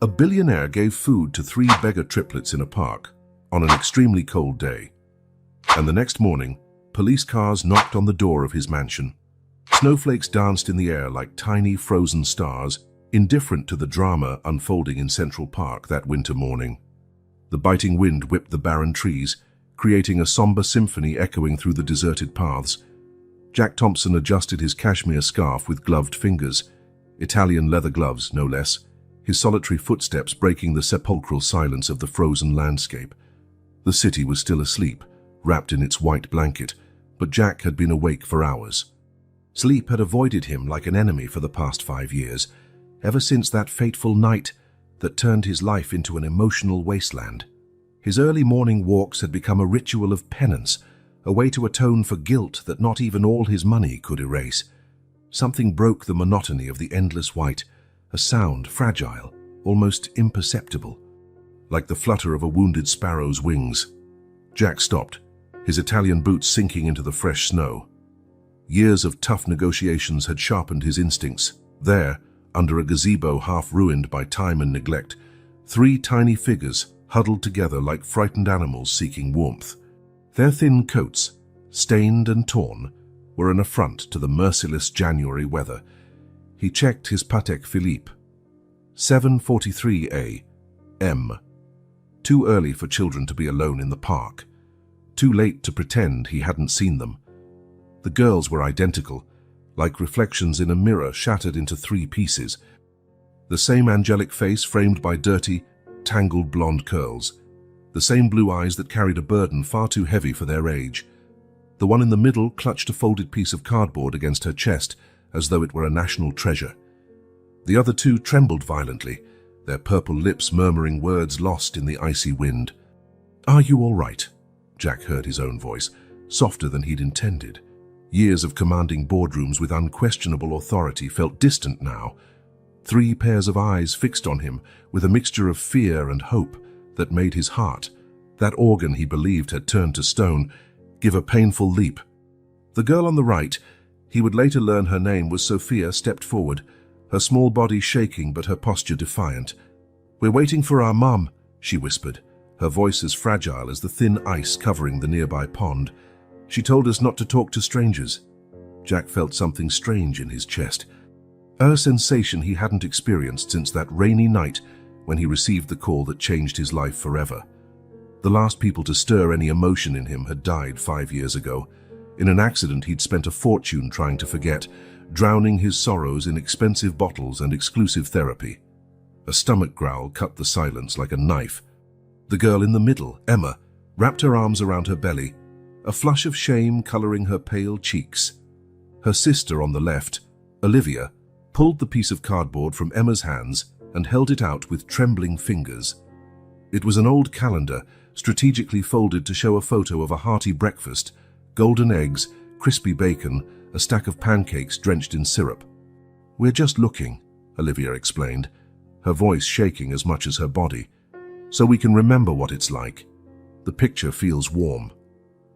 A billionaire gave food to 3 beggar triplets in a park on an extremely cold day. And the next morning, police cars knocked on the door of his mansion. Snowflakes danced in the air like tiny frozen stars, indifferent to the drama unfolding in Central Park that winter morning. The biting wind whipped the barren trees, creating a somber symphony echoing through the deserted paths. Jack Thompson adjusted his cashmere scarf with gloved fingers, Italian leather gloves, no less, his solitary footsteps breaking the sepulchral silence of the frozen landscape. The city was still asleep, wrapped in its white blanket, but Jack had been awake for hours. Sleep had avoided him like an enemy for the past 5 years, ever since that fateful night that turned his life into an emotional wasteland. His early morning walks had become a ritual of penance, a way to atone for guilt that not even all his money could erase. Something broke the monotony of the endless white, a sound fragile, almost imperceptible, like the flutter of a wounded sparrow's wings. Jack stopped, his Italian boots sinking into the fresh snow. Years of tough negotiations had sharpened his instincts. There, under a gazebo half ruined by time and neglect, 3 tiny figures huddled together like frightened animals seeking warmth. Their thin coats, stained and torn, were an affront to the merciless January weather. He checked his Patek Philippe. 7:43 a.m. Too early for children to be alone in the park. Too late to pretend he hadn't seen them. The girls were identical, like reflections in a mirror shattered into 3 pieces. The same angelic face framed by dirty, tangled blonde curls. The same blue eyes that carried a burden far too heavy for their age. The one in the middle clutched a folded piece of cardboard against her chest, as though it were a national treasure. The other 2 trembled violently, their purple lips murmuring words lost in the icy wind. "Are you all right?" Jack heard his own voice, softer than he'd intended. Years of commanding boardrooms with unquestionable authority felt distant now. 3 pairs of eyes fixed on him with a mixture of fear and hope that made his heart, that organ he believed had turned to stone, give a painful leap. The girl on the right, he would later learn her name was Sophia, stepped forward, her small body shaking but her posture defiant. "We're waiting for our mum," she whispered, her voice as fragile as the thin ice covering the nearby pond. "She told us not to talk to strangers." Jack felt something strange in his chest, a sensation he hadn't experienced since that rainy night when he received the call that changed his life forever. The last people to stir any emotion in him had died 5 years ago. In an accident he'd spent a fortune trying to forget, drowning his sorrows in expensive bottles and exclusive therapy. A stomach growl cut the silence like a knife. The girl in the middle, Emma, wrapped her arms around her belly, a flush of shame coloring her pale cheeks. Her sister on the left, Olivia, pulled the piece of cardboard from Emma's hands and held it out with trembling fingers. It was an old calendar, strategically folded to show a photo of a hearty breakfast, golden eggs, crispy bacon, a stack of pancakes drenched in syrup. "We're just looking," Olivia explained, her voice shaking as much as her body, "so we can remember what it's like." The picture feels warm.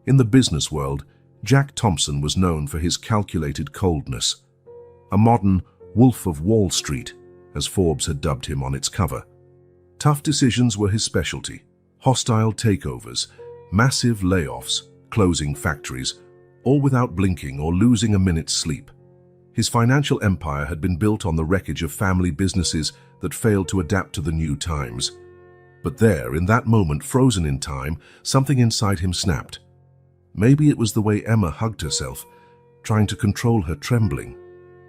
In the business world, Jack Thompson was known for his calculated coldness. A modern Wolf of Wall Street, as Forbes had dubbed him on its cover. Tough decisions were his specialty. Hostile takeovers, massive layoffs, closing factories, all without blinking or losing a minute's sleep. His financial empire had been built on the wreckage of family businesses that failed to adapt to the new times. But there, in that moment frozen in time, something inside him snapped. Maybe it was the way Emma hugged herself, trying to control her trembling,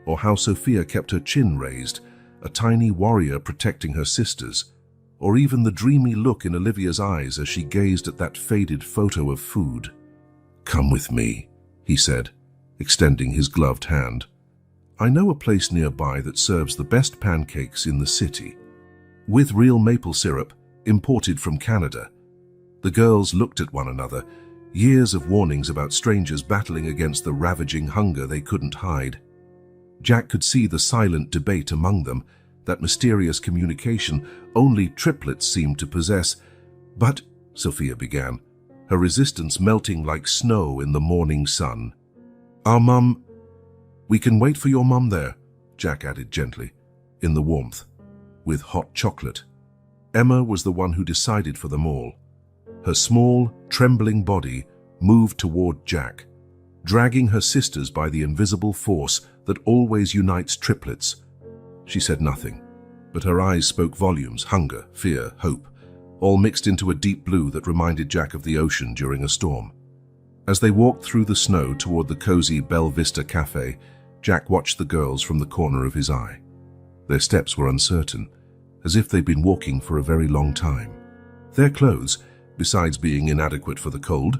or how Sophia kept her chin raised, a tiny warrior protecting her sisters, or even the dreamy look in Olivia's eyes as she gazed at that faded photo of food. "Come with me," he said, extending his gloved hand. "I know a place nearby that serves the best pancakes in the city, with real maple syrup, imported from Canada." The girls looked at one another, years of warnings about strangers battling against the ravaging hunger they couldn't hide. Jack could see the silent debate among them, that mysterious communication only triplets seemed to possess. "But," Sophia began, her resistance melting like snow in the morning sun. "Our "We can wait for your mum there," Jack added gently, in the warmth. with hot chocolate. Emma was the one who decided for them all. Her small, trembling body moved toward Jack, dragging her sisters by the invisible force that always unites triplets. She said nothing, but her eyes spoke volumes: hunger, fear, hope, all mixed into a deep blue that reminded Jack of the ocean during a storm. As they walked through the snow toward the cozy Belle Vista Cafe, Jack watched the girls from the corner of his eye. Their steps were uncertain, as if they'd been walking for a very long time. Their clothes, besides being inadequate for the cold,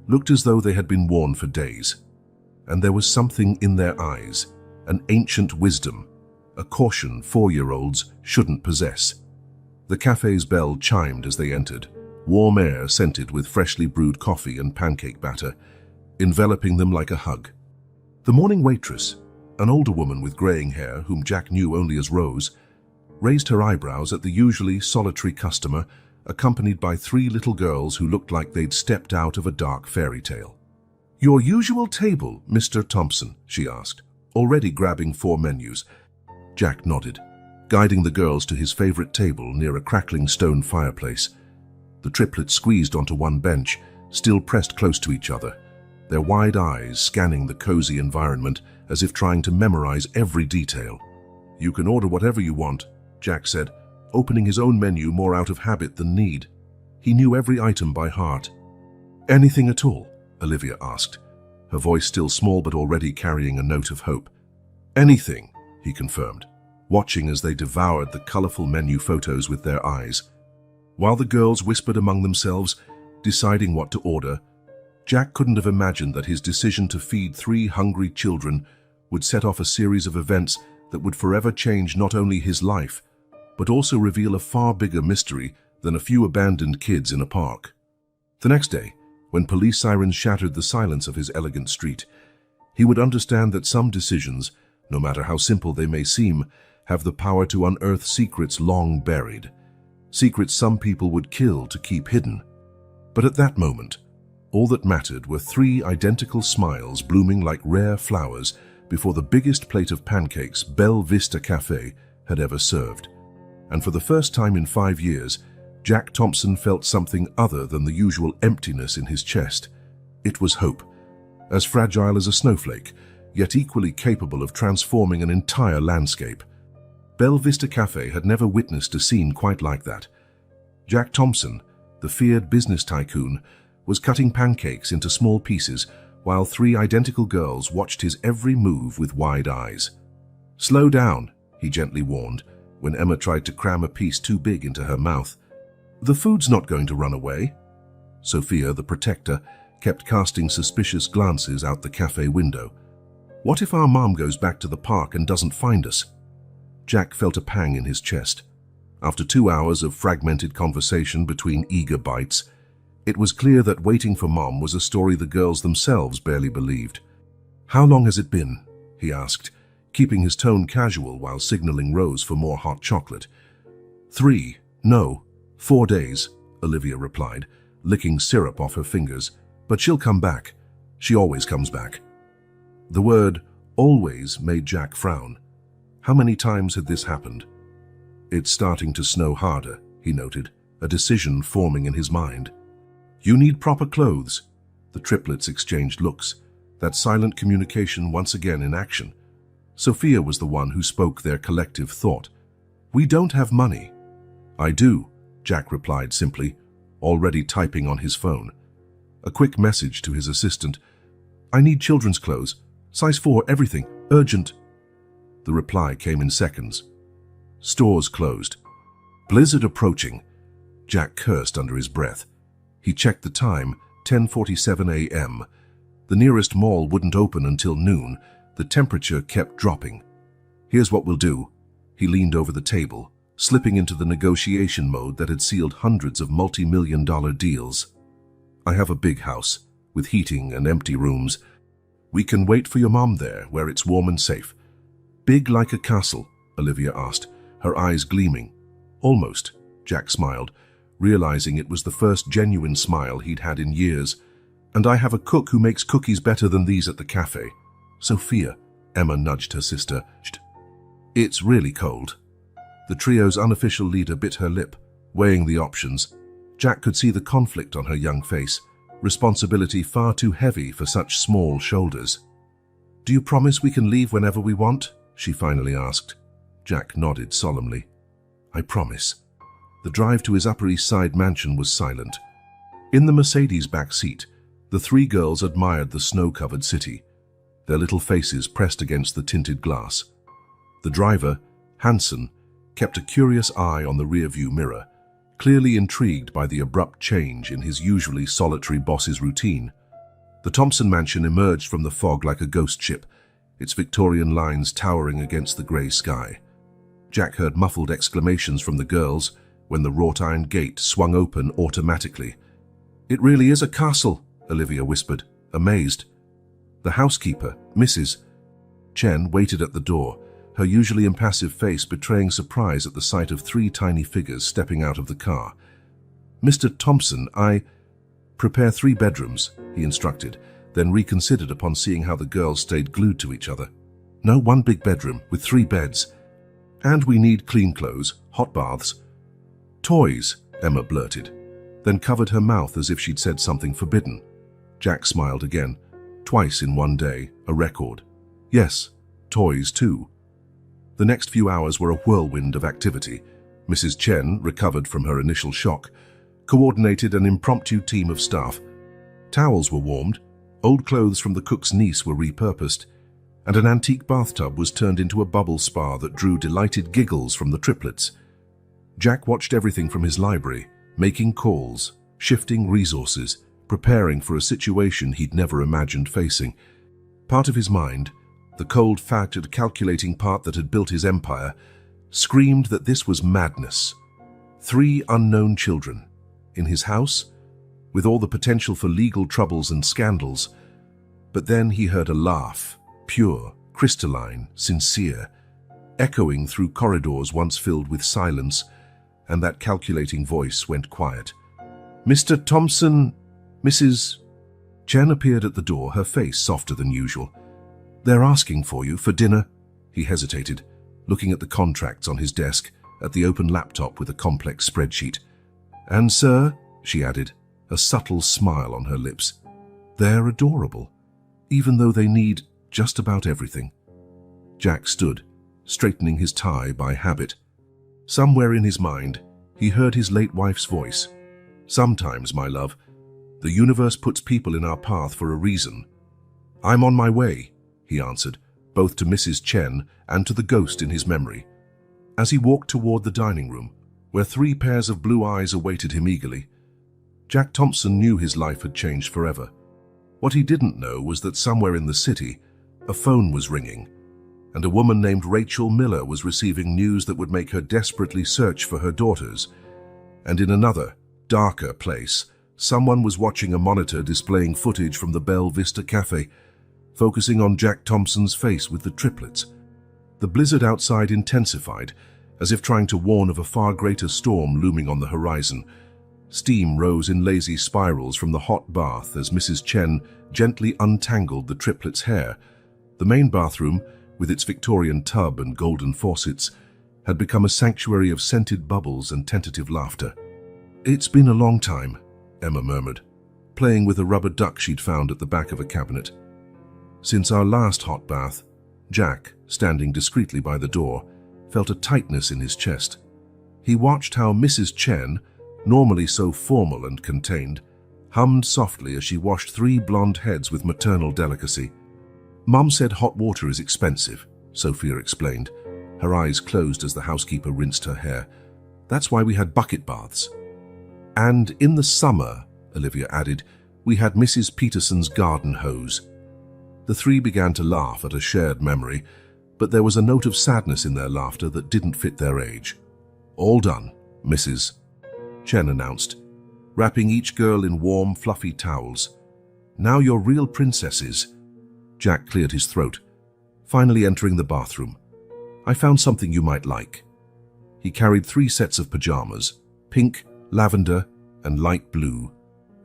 looked as though they had been worn for days. And there was something in their eyes, an ancient wisdom, a caution 4-year-olds shouldn't possess. The cafe's bell chimed as they entered, warm air scented with freshly brewed coffee and pancake batter, enveloping them like a hug. The morning waitress, an older woman with graying hair whom Jack knew only as Rose, raised her eyebrows at the usually solitary customer, accompanied by 3 little girls who looked like they'd stepped out of a dark fairy tale. "Your usual table, Mr. Thompson?" she asked, already grabbing 4 menus. Jack nodded, guiding the girls to his favorite table near a crackling stone fireplace. The triplets squeezed onto one bench, still pressed close to each other, their wide eyes scanning the cozy environment as if trying to memorize every detail. "You can order whatever you want," Jack said, opening his own menu more out of habit than need. He knew every item by heart. "Anything at all?" Olivia asked, her voice still small but already carrying a note of hope. "Anything," he confirmed, watching as they devoured the colorful menu photos with their eyes. While the girls whispered among themselves, deciding what to order, Jack couldn't have imagined that his decision to feed 3 hungry children would set off a series of events that would forever change not only his life, but also reveal a far bigger mystery than a few abandoned kids in a park. The next day, when police sirens shattered the silence of his elegant street, he would understand that some decisions, no matter how simple they may seem, have the power to unearth secrets long buried, secrets some people would kill to keep hidden. But at that moment, all that mattered were 3 identical smiles blooming like rare flowers before the biggest plate of pancakes Belle Vista Cafe had ever served. And for the first time in 5 years, Jack Thompson felt something other than the usual emptiness in his chest. It was hope, as fragile as a snowflake, yet equally capable of transforming an entire landscape. Belle Vista Cafe had never witnessed a scene quite like that. Jack Thompson, the feared business tycoon, was cutting pancakes into small pieces while 3 identical girls watched his every move with wide eyes. "Slow down," he gently warned, when Emma tried to cram a piece too big into her mouth. "The food's not going to run away." Sophia, the protector, kept casting suspicious glances out the cafe window. "What if our mom goes back to the park and doesn't find us?" Jack felt a pang in his chest. After 2 hours of fragmented conversation between eager bites, it was clear that waiting for Mom was a story the girls themselves barely believed. "How long has it been?" he asked, keeping his tone casual while signaling Rose for more hot chocolate. 3, no, 4 days, Olivia replied, licking syrup off her fingers. "But she'll come back. She always comes back." The word "always" made Jack frown. How many times had this happened? "It's starting to snow harder," he noted, a decision forming in his mind. "You need proper clothes." The triplets exchanged looks, that silent communication once again in action. Sophia was the one who spoke their collective thought. "We don't have money." "I do," Jack replied simply, already typing on his phone. A quick message to his assistant. "I need children's clothes. Size 4, everything. Urgent." The reply came in seconds. Stores closed. Blizzard approaching. Jack cursed under his breath. He checked the time, 10:47 a.m. The nearest mall wouldn't open until noon. The temperature kept dropping. "Here's what we'll do." He leaned over the table, slipping into the negotiation mode that had sealed hundreds of multi-million-dollar deals. "I have a big house, with heating and empty rooms. We can wait for your mom there, where it's warm and safe." "Big like a castle?" Olivia asked, her eyes gleaming. "Almost," Jack smiled, realizing it was the first genuine smile he'd had in years. "And I have a cook who makes cookies better than these at the cafe." "Sophia," Emma nudged her sister. "Shh. It's really cold." The trio's unofficial leader bit her lip, weighing the options. Jack could see the conflict on her young face, responsibility far too heavy for such small shoulders. "Do you promise we can leave whenever we want?" she finally asked. Jack nodded solemnly. "I promise." The drive to his Upper East Side mansion was silent. In the Mercedes back seat, the three girls admired the snow-covered city, their little faces pressed against the tinted glass. The driver, Hanson, kept a curious eye on the rearview mirror, clearly intrigued by the abrupt change in his usually solitary boss's routine. The Thompson mansion emerged from the fog like a ghost ship, its Victorian lines towering against the grey sky. Jack heard muffled exclamations from the girls when the wrought-iron gate swung open automatically. "It really is a castle," Olivia whispered, amazed. The housekeeper, Mrs. Chen, waited at the door, her usually impassive face betraying surprise at the sight of three tiny figures stepping out of the car. "Mr. Thompson, prepare 3 bedrooms," he instructed, then reconsidered upon seeing how the girls stayed glued to each other. "No, 1 big bedroom with 3 beds. And we need clean clothes, hot baths." "Toys," Emma blurted, then covered her mouth as if she'd said something forbidden. Jack smiled again. Twice in one day, a record. Yes, toys too. The next few hours were a whirlwind of activity. Mrs. Chen, recovered from her initial shock, coordinated an impromptu team of staff. Towels were warmed, old clothes from the cook's niece were repurposed, and an antique bathtub was turned into a bubble spa that drew delighted giggles from the triplets. Jack watched everything from his library, making calls, shifting resources, preparing for a situation he'd never imagined facing. Part of his mind, the cold-factored, calculating part that had built his empire, screamed that this was madness. 3 unknown children, in his house, with all the potential for legal troubles and scandals. But then he heard a laugh, pure, crystalline, sincere, echoing through corridors once filled with silence, and that calculating voice went quiet. "Mr. Thompson, Mrs. Chen appeared at the door, her face softer than usual. "They're asking for you for dinner." He hesitated, looking at the contracts on his desk, at the open laptop with a complex spreadsheet. "And sir," she added, a subtle smile on her lips, "they're adorable, even though they need just about everything." Jack stood, straightening his tie by habit. Somewhere in his mind, he heard his late wife's voice. "Sometimes, my love, the universe puts people in our path for a reason." "I'm on my way," he answered, both to Mrs. Chen and to the ghost in his memory. As he walked toward the dining room, where 3 pairs of blue eyes awaited him eagerly, Jack Thompson knew his life had changed forever. What he didn't know was that somewhere in the city, a phone was ringing, and a woman named Rachel Miller was receiving news that would make her desperately search for her daughters. And in another, darker place, someone was watching a monitor displaying footage from the Belle Vista Cafe, focusing on Jack Thompson's face with the triplets. The blizzard outside intensified, as if trying to warn of a far greater storm looming on the horizon. Steam rose in lazy spirals from the hot bath as Mrs. Chen gently untangled the triplets' hair. The main bathroom, with its Victorian tub and golden faucets, had become a sanctuary of scented bubbles and tentative laughter. "It's been a long time," Emma murmured, playing with a rubber duck she'd found at the back of a cabinet. "Since our last hot bath." Jack, standing discreetly by the door, felt a tightness in his chest. He watched how Mrs. Chen, normally so formal and contained, hummed softly as she washed 3 blonde heads with maternal delicacy. "Mum said hot water is expensive," Sophia explained, her eyes closed as the housekeeper rinsed her hair. "That's why we had bucket baths. And in the summer," Olivia added, "we had Mrs. Peterson's garden hose." The 3 began to laugh at a shared memory, but there was a note of sadness in their laughter that didn't fit their age. "All done, Mrs. Chen announced, wrapping each girl in warm, fluffy towels. "Now you're real princesses." Jack cleared his throat, finally entering the bathroom. "I found something you might like." He carried 3 sets of pajamas, pink, lavender, and light blue,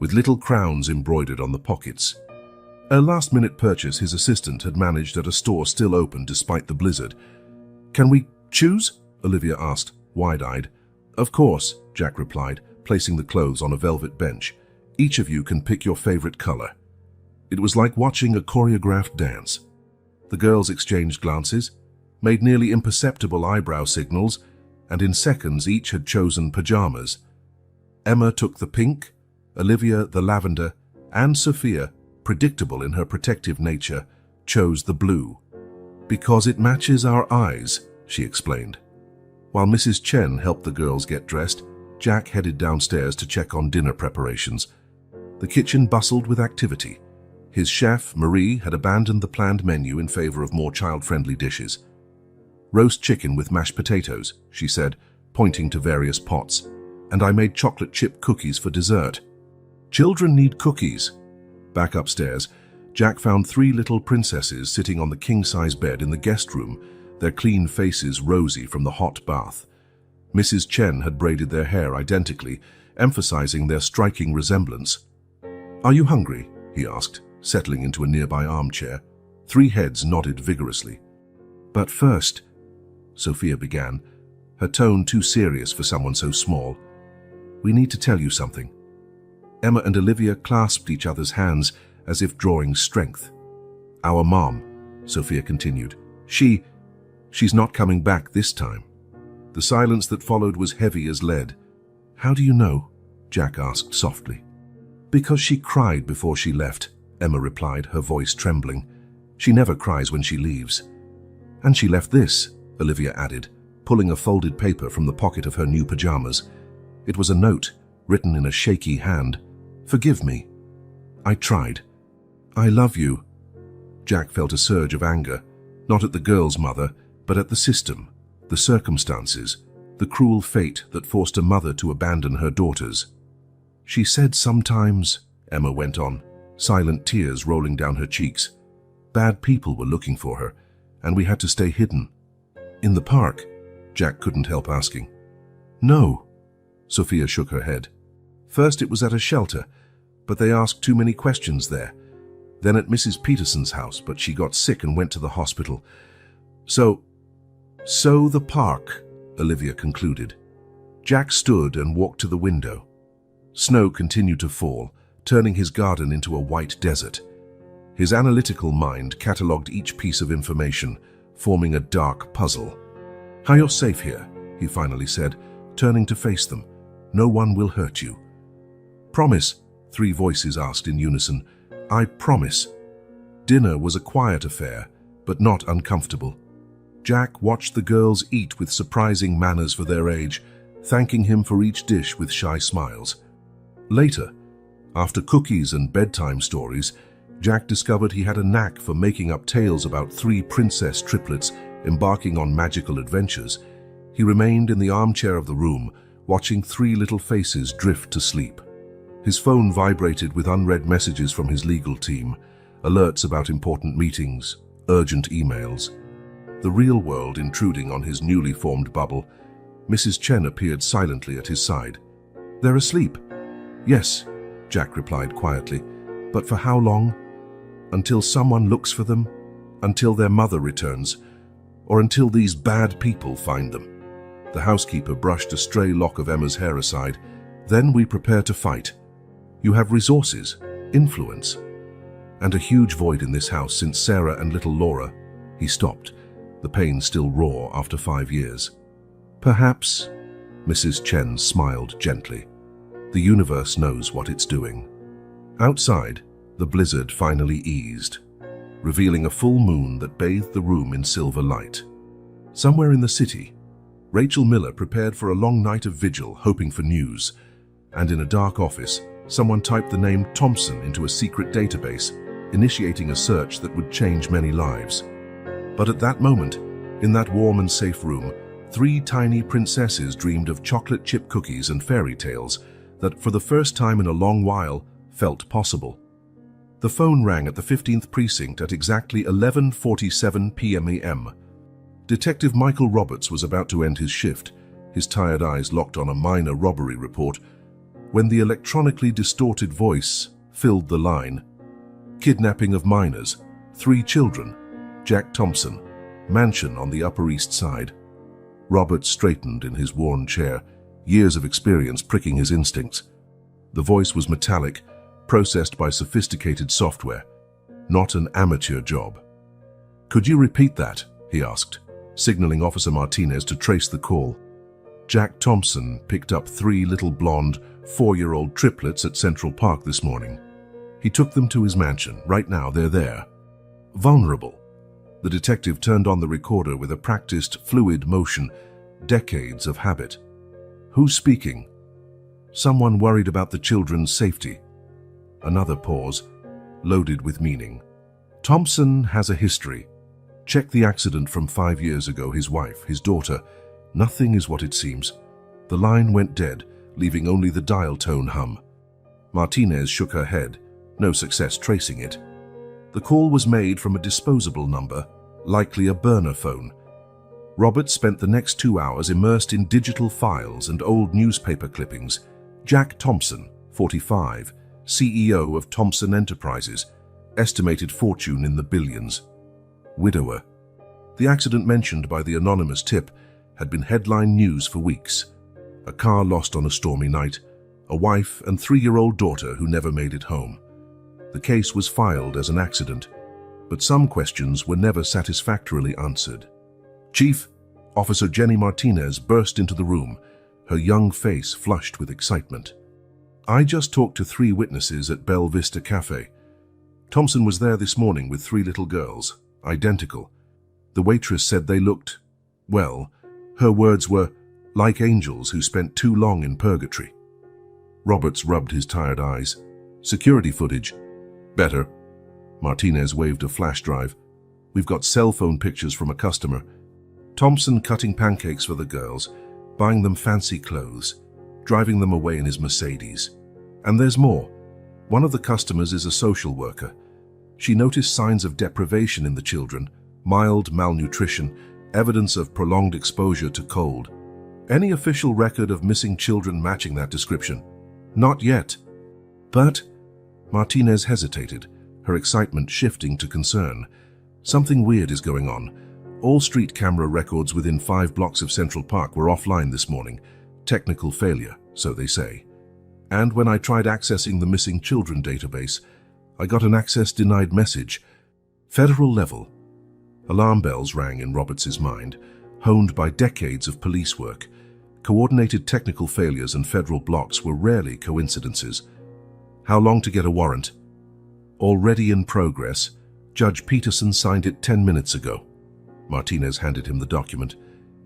with little crowns embroidered on the pockets. A last-minute purchase his assistant had managed at a store still open despite the blizzard. "Can we choose?" Olivia asked, wide-eyed. Of course, Jack replied, placing the clothes on a velvet bench. Each of you can pick your favorite color. It was like watching a choreographed dance. The girls exchanged glances, made nearly imperceptible eyebrow signals, and in seconds each had chosen pajamas. Emma took the pink, Olivia the lavender, and Sophia, predictable in her protective nature, chose the blue. Because it matches our eyes, she explained. While Mrs. Chen helped the girls get dressed, Jack headed downstairs to check on dinner preparations. The kitchen bustled with activity. His chef, Marie, had abandoned the planned menu in favor of more child-friendly dishes. Roast chicken with mashed potatoes, she said, pointing to various pots, and I made chocolate chip cookies for dessert. Children need cookies. Back upstairs, Jack found 3 little princesses sitting on the king-size bed in the guest room, their clean faces rosy from the hot bath. Mrs. Chen had braided their hair identically, emphasizing their striking resemblance. Are you hungry? He asked, settling into a nearby armchair. 3 heads nodded vigorously. But first, Sophia began, her tone too serious for someone so small. We need to tell you something. Emma and Olivia clasped each other's hands as if drawing strength. Our mom, Sophia continued. She's not coming back this time. The silence that followed was heavy as lead. How do you know? Jack asked softly. Because she cried before she left, Emma replied, her voice trembling. She never cries when she leaves. And she left this, Olivia added, pulling a folded paper from the pocket of her new pajamas. It was a note, written in a shaky hand. Forgive me. I tried. I love you. Jack felt a surge of anger, not at the girl's mother, but at the system, the circumstances, the cruel fate that forced a mother to abandon her daughters. She said sometimes, Emma went on, silent tears rolling down her cheeks. Bad people were looking for her, and we had to stay hidden. In the park, Jack couldn't help asking. No, Sophia shook her head. First it was at a shelter, but they asked too many questions there. Then at Mrs. Peterson's house, but she got sick and went to the hospital. So the park, Olivia concluded. Jack stood and walked to the window. Snow continued to fall, turning his garden into a white desert. His analytical mind catalogued each piece of information, forming a dark puzzle. You're safe here, he finally said, turning to face them. No one will hurt you. Promise, 3 voices asked in unison. I promise. Dinner was a quiet affair, but not uncomfortable. Jack watched the girls eat with surprising manners for their age, thanking him for each dish with shy smiles. Later, after cookies and bedtime stories, Jack discovered he had a knack for making up tales about 3 princess triplets embarking on magical adventures. He remained in the armchair of the room, watching 3 little faces drift to sleep. His phone vibrated with unread messages from his legal team, alerts about important meetings, urgent emails. The real world intruding on his newly formed bubble. Mrs. Chen appeared silently at his side. They're asleep. Yes, Jack replied quietly. But for how long? Until someone looks for them? Until their mother returns? Or until these bad people find them? The housekeeper brushed a stray lock of Emma's hair aside. Then we prepare to fight. You have resources, influence, and a huge void in this house since Sarah and little Laura. He stopped, the pain still raw after 5 years. Perhaps, Mrs. Chen smiled gently. The universe knows what it's doing. Outside, the blizzard finally eased, revealing a full moon that bathed the room in silver light. Somewhere in the city, Rachel Miller prepared for a long night of vigil, hoping for news, and in a dark office, someone typed the name Thompson into a secret database, initiating a search that would change many lives. But at that moment, in that warm and safe room, 3 tiny princesses dreamed of chocolate chip cookies and fairy tales that, for the first time in a long while, felt possible. The phone rang at the 15th precinct at exactly 11:47 p.m. Detective Michael Roberts was about to end his shift, his tired eyes locked on a minor robbery report, when the electronically distorted voice filled the line. Kidnapping of minors, 3 children, Jack Thompson, mansion on the Upper East Side. Robert straightened in his worn chair, years of experience pricking his instincts. The voice was metallic, processed by sophisticated software, not an amateur job. "Could you repeat that?" he asked, signaling Officer Martinez to trace the call. "Jack Thompson picked up 3 little blonde, 4-year-old triplets at Central Park this morning. He took them to his mansion. Right now, they're there. Vulnerable." The detective turned on the recorder with a practiced, fluid motion, decades of habit. "Who's speaking?" "Someone worried about the children's safety." Another pause, loaded with meaning. "Thompson has a history. Check the accident from 5 years ago, his wife, his daughter. Nothing is what it seems." The line went dead, leaving only the dial tone hum. Martinez shook her head, no success tracing it. The call was made from a disposable number, likely a burner phone. Robert spent the next 2 hours immersed in digital files and old newspaper clippings. Jack Thompson, 45, CEO of Thompson Enterprises, estimated fortune in the billions. Widower. The accident mentioned by the anonymous tip had been headline news for weeks. A car lost on a stormy night, a wife and 3-year-old daughter who never made it home. The case was filed as an accident, but some questions were never satisfactorily answered. "Chief," Officer Jenny Martinez burst into the room, her young face flushed with excitement. "I just talked to 3 witnesses at Belle Vista Cafe. Thompson was there this morning with 3 little girls, identical. The waitress said they looked, well, her words were, like angels who spent too long in purgatory." Roberts rubbed his tired eyes. "Security footage?" "Better." Martinez waved a flash drive. "We've got cell phone pictures from a customer. Thompson cutting pancakes for the girls, buying them fancy clothes, driving them away in his Mercedes. And there's more. One of the customers is a social worker. She noticed signs of deprivation in the children, mild malnutrition, evidence of prolonged exposure to cold. Any official record of missing children matching that description? Not yet." "But—" Martinez hesitated, her excitement shifting to concern. "Something weird is going on. All street camera records within 5 blocks of Central Park were offline this morning. Technical failure, so they say. And when I tried accessing the missing children database, I got an access denied message. Federal level." Alarm bells rang in Roberts' mind, honed by decades of police work. Coordinated technical failures and federal blocks were rarely coincidences. "How long to get a warrant?" "Already in progress. Judge Peterson signed it 10 minutes ago." Martinez handed him the document.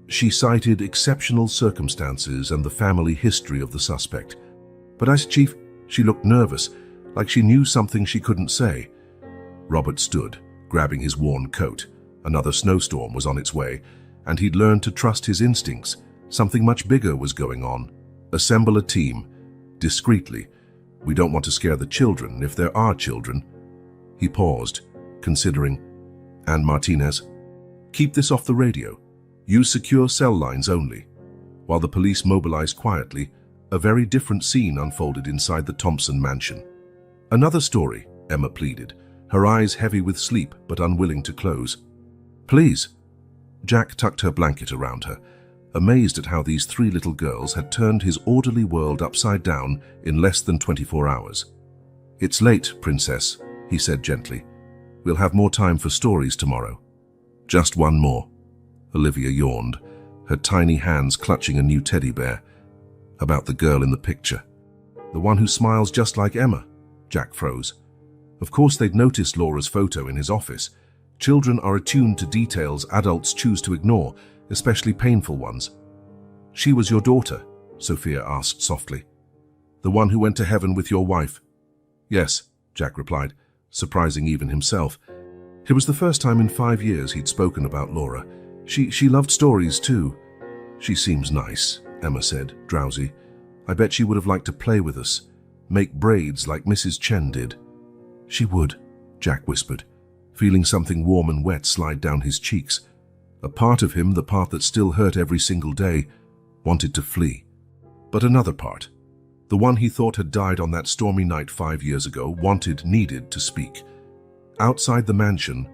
She cited exceptional circumstances and the family history of the suspect. "But as chief," she looked nervous, like she knew something she couldn't say. Robert stood, grabbing his worn coat. Another snowstorm was on its way, and he'd learned to trust his instincts. Something much bigger was going on. "Assemble a team. Discreetly. We don't want to scare the children, if there are children." He paused, considering. "And Martinez, keep this off the radio. Use secure cell lines only." While the police mobilized quietly, a very different scene unfolded inside the Thompson mansion. "Another story," Emma pleaded, her eyes heavy with sleep but unwilling to close. "Please." Jack tucked her blanket around her, amazed at how these 3 little girls had turned his orderly world upside down in less than 24 hours. "It's late, Princess," he said gently. "We'll have more time for stories tomorrow." "Just one more." Olivia yawned, her tiny hands clutching a new teddy bear. "About the girl in the picture." "The one who smiles just like Emma?" Jack froze. Of course they'd noticed Laura's photo in his office. Children are attuned to details adults choose to ignore, especially painful ones. "She was your daughter?" Sophia asked softly. "The one who went to heaven with your wife?" "Yes," Jack replied, surprising even himself. It was the first time in 5 years he'd spoken about Laura. She loved stories too." "She seems nice," Emma said, drowsy. "I bet she would have liked to play with us, make braids like Mrs. Chen did." "She would," Jack whispered, feeling something warm and wet slide down his cheeks. A part of him, the part that still hurt every single day, wanted to flee. But another part, the one he thought had died on that stormy night 5 years ago, needed to speak. Outside the mansion,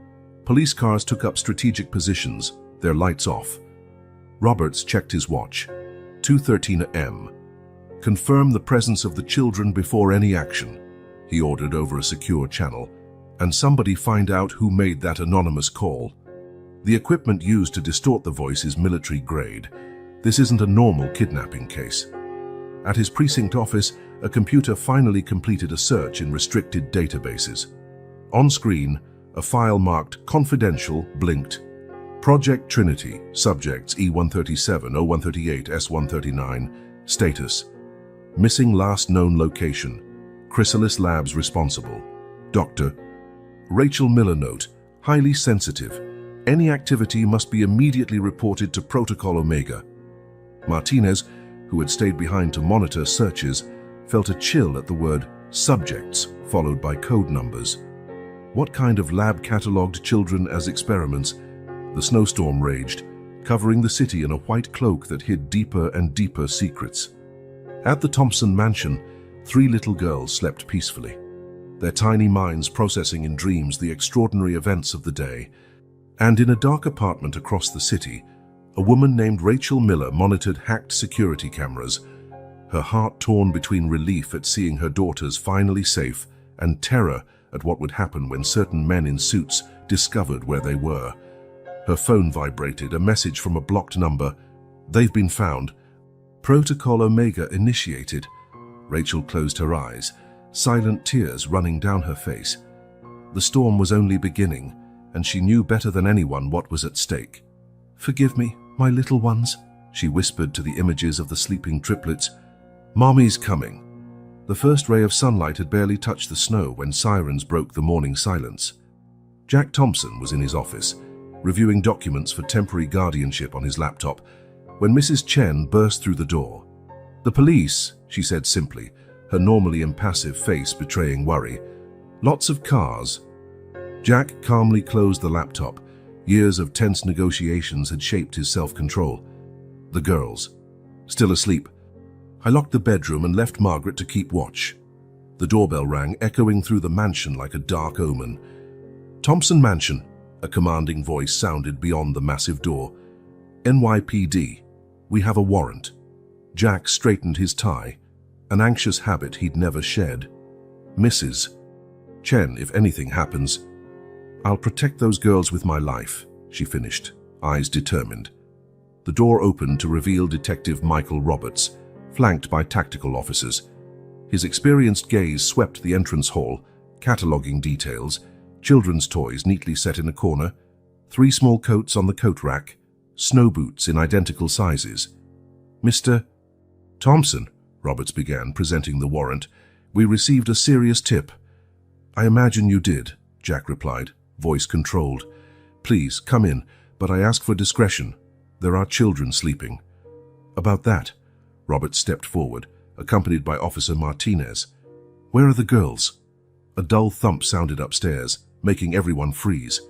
police cars took up strategic positions, their lights off. Roberts checked his watch. 2:13 a.m. Confirm the presence of the children before any action, he ordered over a secure channel, and somebody find out who made that anonymous call. The equipment used to distort the voice is military grade. This isn't a normal kidnapping case. At his precinct office, a computer finally completed a search in restricted databases. On screen, a file marked Confidential blinked. Project Trinity, subjects E137, O138, S139, status. Missing last known location. Chrysalis Labs responsible. Dr. Rachel Miller note, highly sensitive. Any activity must be immediately reported to Protocol Omega. Martinez, who had stayed behind to monitor searches, felt a chill at the word subjects, followed by code numbers. What kind of lab catalogued children as experiments? The snowstorm raged, covering the city in a white cloak that hid deeper and deeper secrets. At the Thompson mansion, 3 little girls slept peacefully, their tiny minds processing in dreams the extraordinary events of the day. And in a dark apartment across the city, a woman named Rachel Miller monitored hacked security cameras, her heart torn between relief at seeing her daughters finally safe and terror at what would happen when certain men in suits discovered where they were. Her phone vibrated, a message from a blocked number. They've been found. Protocol Omega initiated. Rachel closed her eyes, silent tears running down her face. The storm was only beginning, and she knew better than anyone what was at stake. "Forgive me, my little ones," she whispered to the images of the sleeping triplets. "Mommy's coming." The first ray of sunlight had barely touched the snow when sirens broke the morning silence. Jack Thompson was in his office, reviewing documents for temporary guardianship on his laptop, when Mrs. Chen burst through the door. "The police," she said simply, her normally impassive face betraying worry. "Lots of cars." Jack calmly closed the laptop. Years of tense negotiations had shaped his self-control. The girls, still asleep. "I locked the bedroom and left Margaret to keep watch." The doorbell rang, echoing through the mansion like a dark omen. "Thompson Mansion," a commanding voice sounded beyond the massive door. "NYPD, we have a warrant." Jack straightened his tie, an anxious habit he'd never shed. "Mrs. Chen, if anything happens, I'll protect those girls with my life," she finished, eyes determined. The door opened to reveal Detective Michael Roberts, flanked by tactical officers. His experienced gaze swept the entrance hall, cataloging details, children's toys neatly set in a corner, 3 small coats on the coat rack, snow boots in identical sizes. "Mr. Thompson," Roberts began, presenting the warrant, "we received a serious tip." "I imagine you did," Jack replied, voice controlled. "Please, come in, but I ask for discretion. There are children sleeping." "About that," Roberts stepped forward, accompanied by Officer Martinez. "Where are the girls?" A dull thump sounded upstairs, making everyone freeze.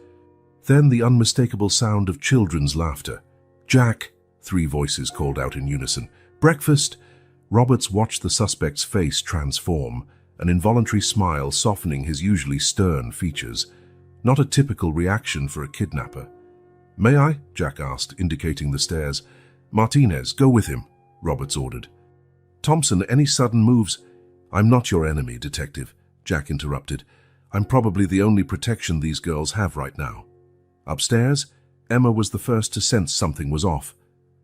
Then the unmistakable sound of children's laughter. "Jack," 3 voices called out in unison. "Breakfast!" Roberts watched the suspect's face transform, an involuntary smile softening his usually stern features. Not a typical reaction for a kidnapper. "May I?" Jack asked, indicating the stairs. "Martinez, go with him," Roberts ordered. "Thompson, any sudden moves—" "I'm not your enemy, Detective," Jack interrupted. "I'm probably the only protection these girls have right now." Upstairs, Emma was the first to sense something was off.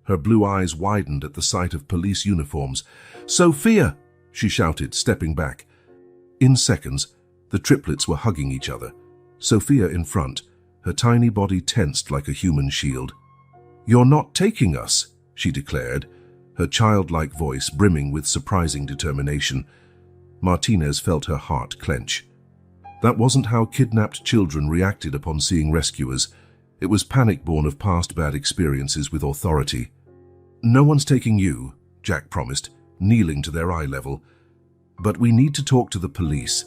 Her blue eyes widened at the sight of police uniforms. "Sophia!" she shouted, stepping back. In seconds, the triplets were hugging each other, Sophia in front, her tiny body tensed like a human shield. "You're not taking us," she declared, her childlike voice brimming with surprising determination. Martinez felt her heart clench. That wasn't how kidnapped children reacted upon seeing rescuers. It was panic born of past bad experiences with authority. "No one's taking you," Jack promised, kneeling to their eye level. "But we need to talk to the police.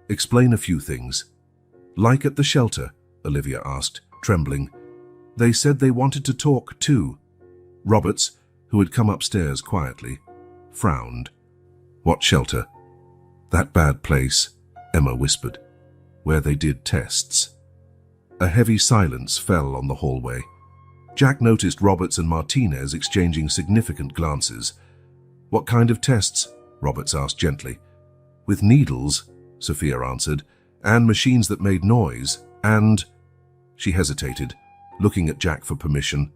Explain a few things." "Like at the shelter?" Olivia asked, trembling. "They said they wanted to talk too." Roberts, who had come upstairs quietly, frowned. "What shelter?" "That bad place," Emma whispered, "where they did tests." A heavy silence fell on the hallway. Jack noticed Roberts and Martinez exchanging significant glances. "What kind of tests?" Roberts asked gently. "With needles," Sophia answered, "and machines that made noise, and—" She hesitated, looking at Jack for permission.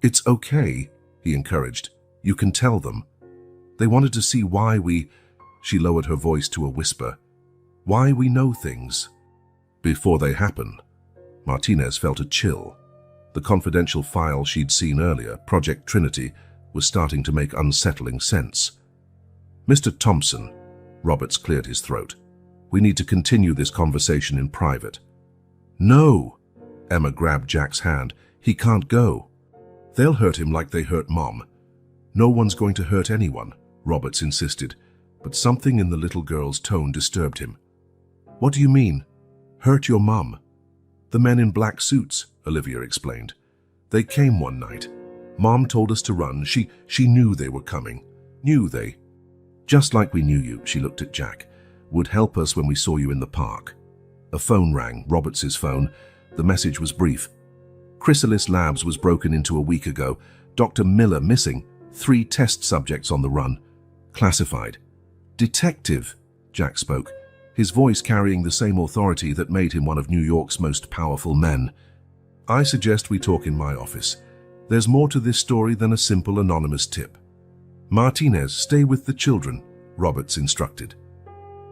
"It's okay," he encouraged. "You can tell them. They wanted to see why we—" She lowered her voice to a whisper. "Why we know things. Before they happen." Martinez felt a chill. The confidential file she'd seen earlier, Project Trinity, was starting to make unsettling sense. "Mr. Thompson," Roberts cleared his throat, "we need to continue this conversation in private." "No!" Emma grabbed Jack's hand. "He can't go. They'll hurt him like they hurt Mom." "No one's going to hurt anyone," Roberts insisted, but something in the little girl's tone disturbed him. "What do you mean? Hurt your mum?" "The men in black suits," Olivia explained. "They came one night. Mom told us to run. She knew they were coming. Knew they. Just like we knew you," she looked at Jack, "would help us when we saw you in the park." A phone rang, Roberts's phone. The message was brief. "Chrysalis Labs was broken into a week ago. Dr. Miller missing. 3 test subjects on the run. Classified." "Detective," Jack spoke, his voice carrying the same authority that made him one of New York's most powerful men. "I suggest we talk in my office. There's more to this story than a simple anonymous tip." "Martinez, stay with the children," Roberts instructed.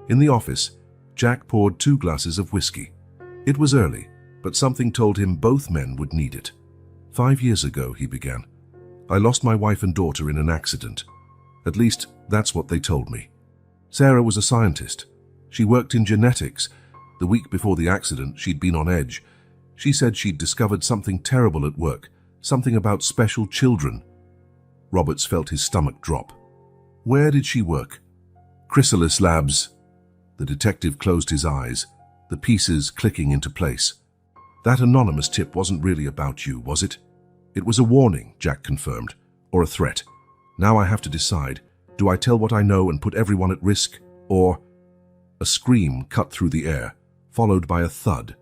In the office, Jack poured 2 glasses of whiskey. It was early, but something told him both men would need it. "5 years ago," he began, "I lost my wife and daughter in an accident. At least, that's what they told me. Sarah was a scientist. She worked in genetics. The week before the accident, she'd been on edge. She said she'd discovered something terrible at work, something about special children." Roberts felt his stomach drop. "Where did she work?" "Chrysalis Labs." The detective closed his eyes, the pieces clicking into place. "That anonymous tip wasn't really about you, was it?" "It was a warning," Jack confirmed, "or a threat. Now I have to decide. Do I tell what I know and put everyone at risk, or—" A scream cut through the air, followed by a thud.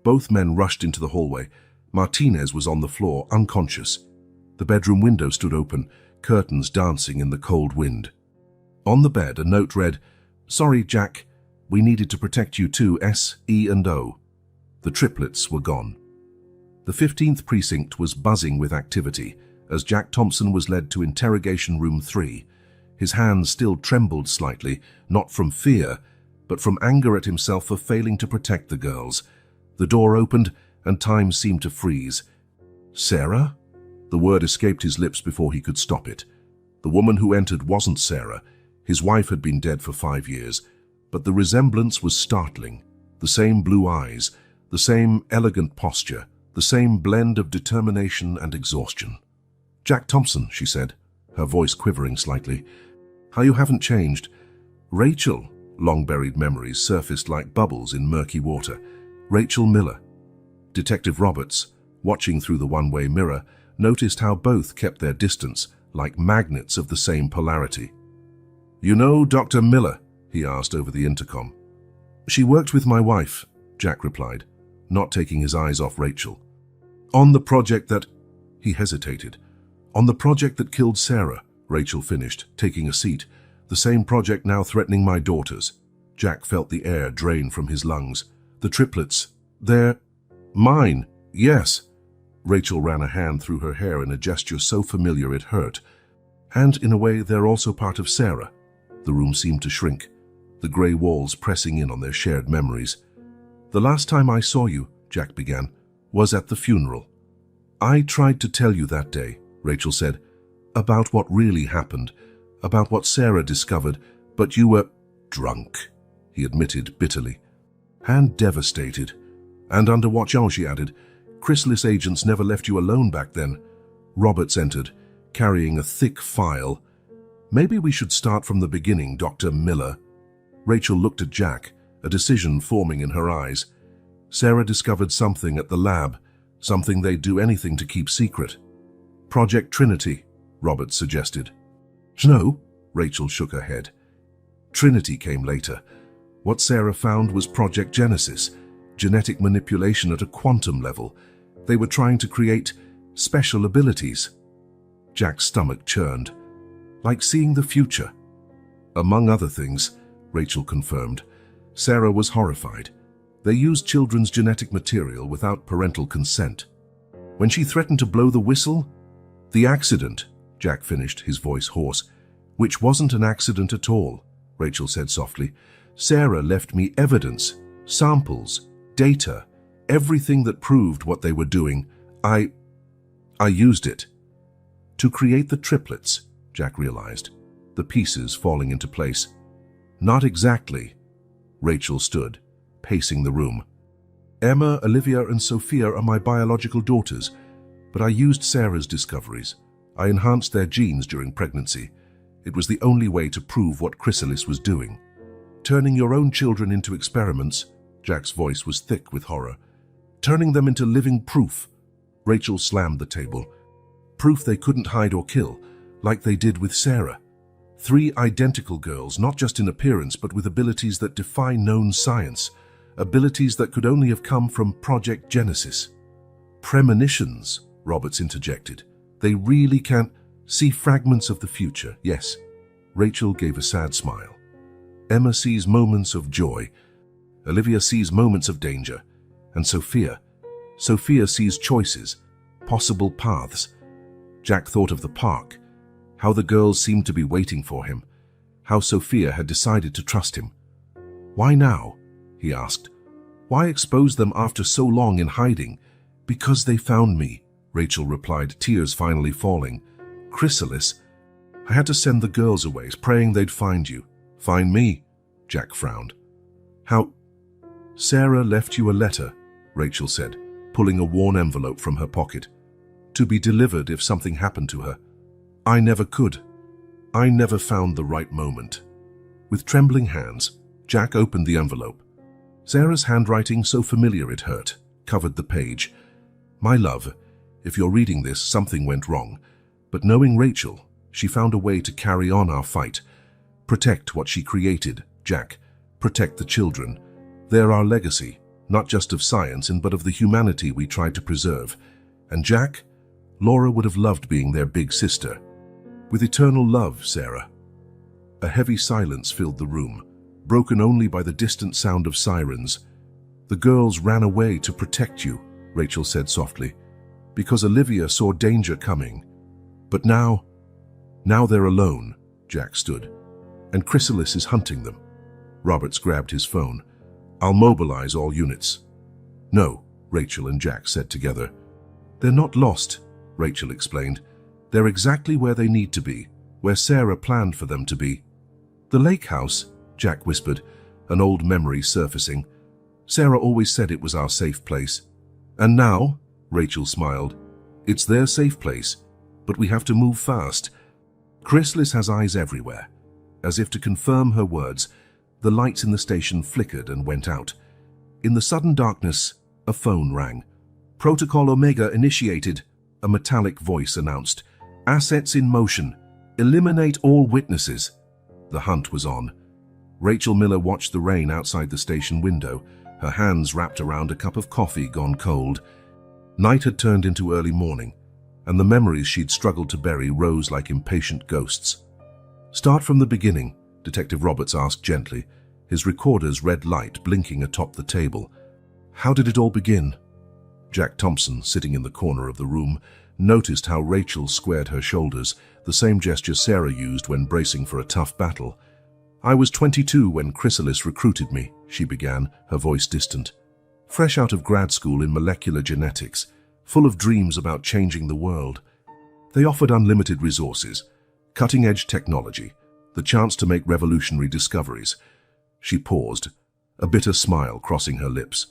Both men rushed into the hallway. Martinez was on the floor, unconscious. The bedroom window stood open, curtains dancing in the cold wind. On the bed, a note read, "Sorry, Jack. We needed to protect you too, S, E, and O." The triplets were gone. The 15th precinct was buzzing with activity as Jack Thompson was led to interrogation room 3. His hands still trembled slightly, not from fear, but from anger at himself for failing to protect the girls. The door opened, and time seemed to freeze. "Sarah?" The word escaped his lips before he could stop it. The woman who entered wasn't Sarah. His wife had been dead for 5 years, but the resemblance was startling. The same blue eyes, the same elegant posture, the same blend of determination and exhaustion. "Jack Thompson," she said, her voice quivering slightly. "How you haven't changed." "Rachel," long-buried memories surfaced like bubbles in murky water. "Rachel Miller." Detective Roberts, watching through the one-way mirror, noticed how both kept their distance, like magnets of the same polarity. "You know Dr. Miller?" he asked over the intercom. "She worked with my wife," Jack replied, not taking his eyes off Rachel. "On the project that—" He hesitated. "On the project that killed Sarah," Rachel finished, taking a seat. "The same project now threatening my daughters." Jack felt the air drain from his lungs. "The triplets, they're—" "Mine, yes." Rachel ran a hand through her hair in a gesture so familiar it hurt. "And in a way, they're also part of Sarah." The room seemed to shrink, the grey walls pressing in on their shared memories. "The last time I saw you," Jack began, "was at the funeral. I tried to tell you that day," Rachel said, "about what really happened, about what Sarah discovered, but you were—" "Drunk," he admitted bitterly. "And devastated. And under watch," she added. "Chrysalis agents never left you alone back then." Roberts entered, carrying a thick file. "Maybe we should start from the beginning, Dr. Miller." Rachel looked at Jack, a decision forming in her eyes. "Sarah discovered something at the lab, something they'd do anything to keep secret." "Project Trinity," Roberts suggested. "No," Rachel shook her head. "Trinity came later. What Sarah found was Project Genesis, genetic manipulation at a quantum level. They were trying to create—" special abilities. Jack's stomach churned. Like seeing the future. Among other things, Rachel confirmed. Sarah was horrified. They used children's genetic material without parental consent. When she threatened to blow the whistle, the accident, Jack finished, his voice hoarse. Which wasn't an accident at all, Rachel said softly. Sarah left me evidence, samples, data, everything that proved what they were doing. I used it. To create the triplets, Jack realized, the pieces falling into place. Not exactly. Rachel stood, pacing the room. Emma, Olivia, and Sophia are my biological daughters, but I used Sarah's discoveries. I enhanced their genes during pregnancy. It was the only way to prove what Chrysalis was doing. Turning your own children into experiments, Jack's voice was thick with horror. Turning them into living proof. Rachel slammed the table. Proof they couldn't hide or kill, like they did with Sarah. 3 identical girls, not just in appearance, but with abilities that defy known science. Abilities that could only have come from Project Genesis. Premonitions, Roberts interjected. They really can see fragments of the future, yes. Rachel gave a sad smile. Emma sees moments of joy. Olivia sees moments of danger. And Sophia sees choices, possible paths. Jack thought of the park, how the girls seemed to be waiting for him, how Sophia had decided to trust him. Why now? He asked. Why expose them after so long in hiding? Because they found me, Rachel replied, tears finally falling. Chrysalis, I had to send the girls away, praying they'd find you. Find me? Jack frowned. How? Sarah left you a letter, Rachel said, pulling a worn envelope from her pocket. To be delivered if something happened to her. I never could. I never found the right moment. With trembling hands, Jack opened the envelope. Sarah's handwriting, so familiar it hurt, covered the page. My love, if you're reading this, something went wrong. But knowing Rachel, she found a way to carry on our fight. Protect what she created, Jack. Protect the children. They're our legacy, not just of science, but of the humanity we tried to preserve. And Jack, Laura would have loved being their big sister. With eternal love, Sarah. A heavy silence filled the room, broken only by the distant sound of sirens. The girls ran away to protect you, Rachel said softly, because Olivia saw danger coming. But now they're alone, Jack stood, and Chrysalis is hunting them. Roberts grabbed his phone. I'll mobilize all units. No, Rachel and Jack said together. They're not lost, Rachel explained. They're exactly where they need to be, where Sarah planned for them to be. The lake house, Jack whispered, an old memory surfacing. Sarah always said it was our safe place. And now, Rachel smiled, it's their safe place, but we have to move fast. Chrysalis has eyes everywhere. As if to confirm her words, the lights in the station flickered and went out. In the sudden darkness, a phone rang. Protocol Omega initiated, a metallic voice announced. Assets in motion. Eliminate all witnesses. The hunt was on. Rachel Miller watched the rain outside the station window, her hands wrapped around a cup of coffee gone cold. Night had turned into early morning, and the memories she'd struggled to bury rose like impatient ghosts. Start from the beginning, Detective Roberts asked gently, his recorder's red light blinking atop the table. How did it all begin? Jack Thompson, sitting in the corner of the room, noticed how Rachel squared her shoulders, the same gesture Sarah used when bracing for a tough battle. I was 22 when Chrysalis recruited me, she began, her voice distant. Fresh out of grad school in molecular genetics, full of dreams about changing the world. They offered unlimited resources, cutting-edge technology, the chance to make revolutionary discoveries. She paused, a bitter smile crossing her lips.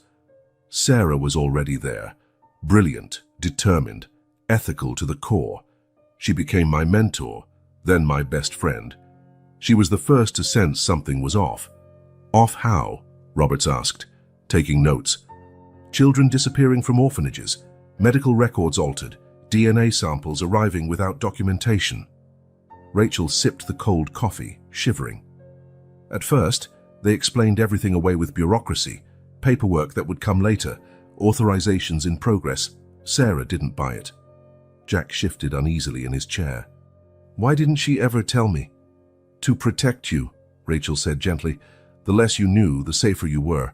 Sarah was already there, brilliant, determined, ethical to the core. She became my mentor, then my best friend. She was the first to sense something was off. Off how? Roberts asked, taking notes. Children disappearing from orphanages, medical records altered, DNA samples arriving without documentation. Rachel sipped the cold coffee, shivering. At first, they explained everything away with bureaucracy, paperwork that would come later, authorizations in progress. Sarah didn't buy it. Jack shifted uneasily in his chair. Why didn't she ever tell me? To protect you, Rachel said gently. The less you knew, the safer you were.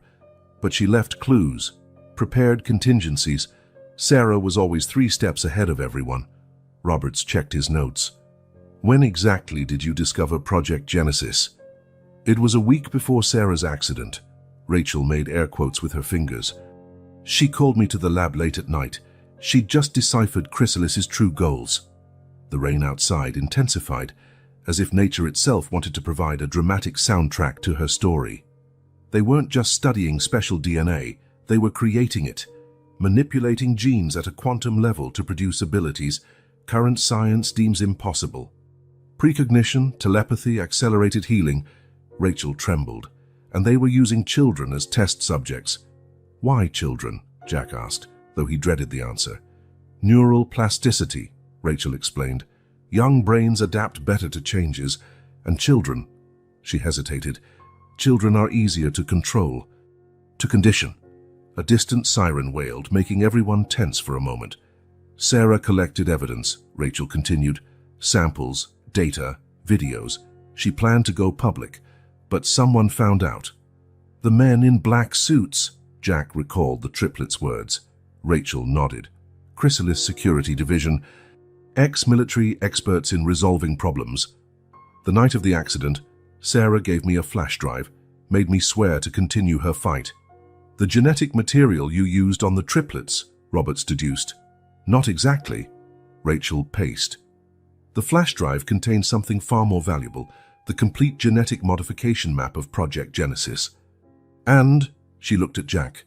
But she left clues, prepared contingencies. Sarah was always 3 steps ahead of everyone. Roberts checked his notes. When exactly did you discover Project Genesis? It was a week before Sarah's accident. Rachel made air quotes with her fingers. She called me to the lab late at night. She'd just deciphered Chrysalis's true goals. The rain outside intensified, as if nature itself wanted to provide a dramatic soundtrack to her story. They weren't just studying special DNA, they were creating it, manipulating genes at a quantum level to produce abilities current science deems impossible. Precognition, telepathy, accelerated healing. Rachel trembled, and they were using children as test subjects. Why children? Jack asked, though he dreaded the answer. Neural plasticity, Rachel explained. Young brains adapt better to changes, and children, she hesitated, children are easier to control, to condition. A distant siren wailed, making everyone tense for a moment. Sarah collected evidence, Rachel continued. Samples, data, videos. She planned to go public, but someone found out. The men in black suits, Jack recalled the triplets' words. Rachel nodded. Chrysalis Security Division, ex-military experts in resolving problems. The night of the accident, Sarah gave me a flash drive, made me swear to continue her fight. The genetic material you used on the triplets, Roberts deduced. Not exactly, Rachel paced. The flash drive contained something far more valuable, the complete genetic modification map of Project Genesis. And, she looked at Jack,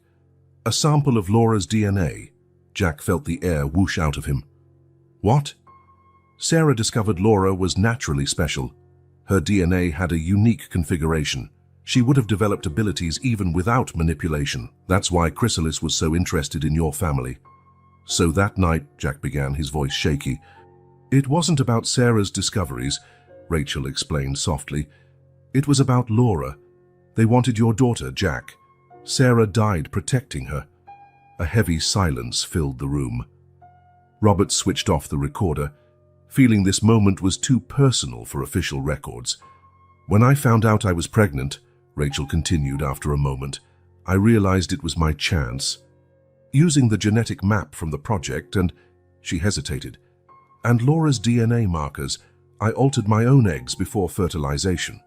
a sample of Laura's DNA. Jack felt the air whoosh out of him. What? Sarah discovered Laura was naturally special. Her DNA had a unique configuration. She would have developed abilities even without manipulation. That's why Chrysalis was so interested in your family. So that night, Jack began, his voice shaky. It wasn't about Sarah's discoveries, Rachel explained softly. It was about Laura. They wanted your daughter, Jack. Sarah died protecting her. A heavy silence filled the room. Robert switched off the recorder, feeling this moment was too personal for official records. When I found out I was pregnant, Rachel continued after a moment, I realized it was my chance. Using the genetic map from the project and, she hesitated, and Laura's DNA markers, I altered my own eggs before fertilization.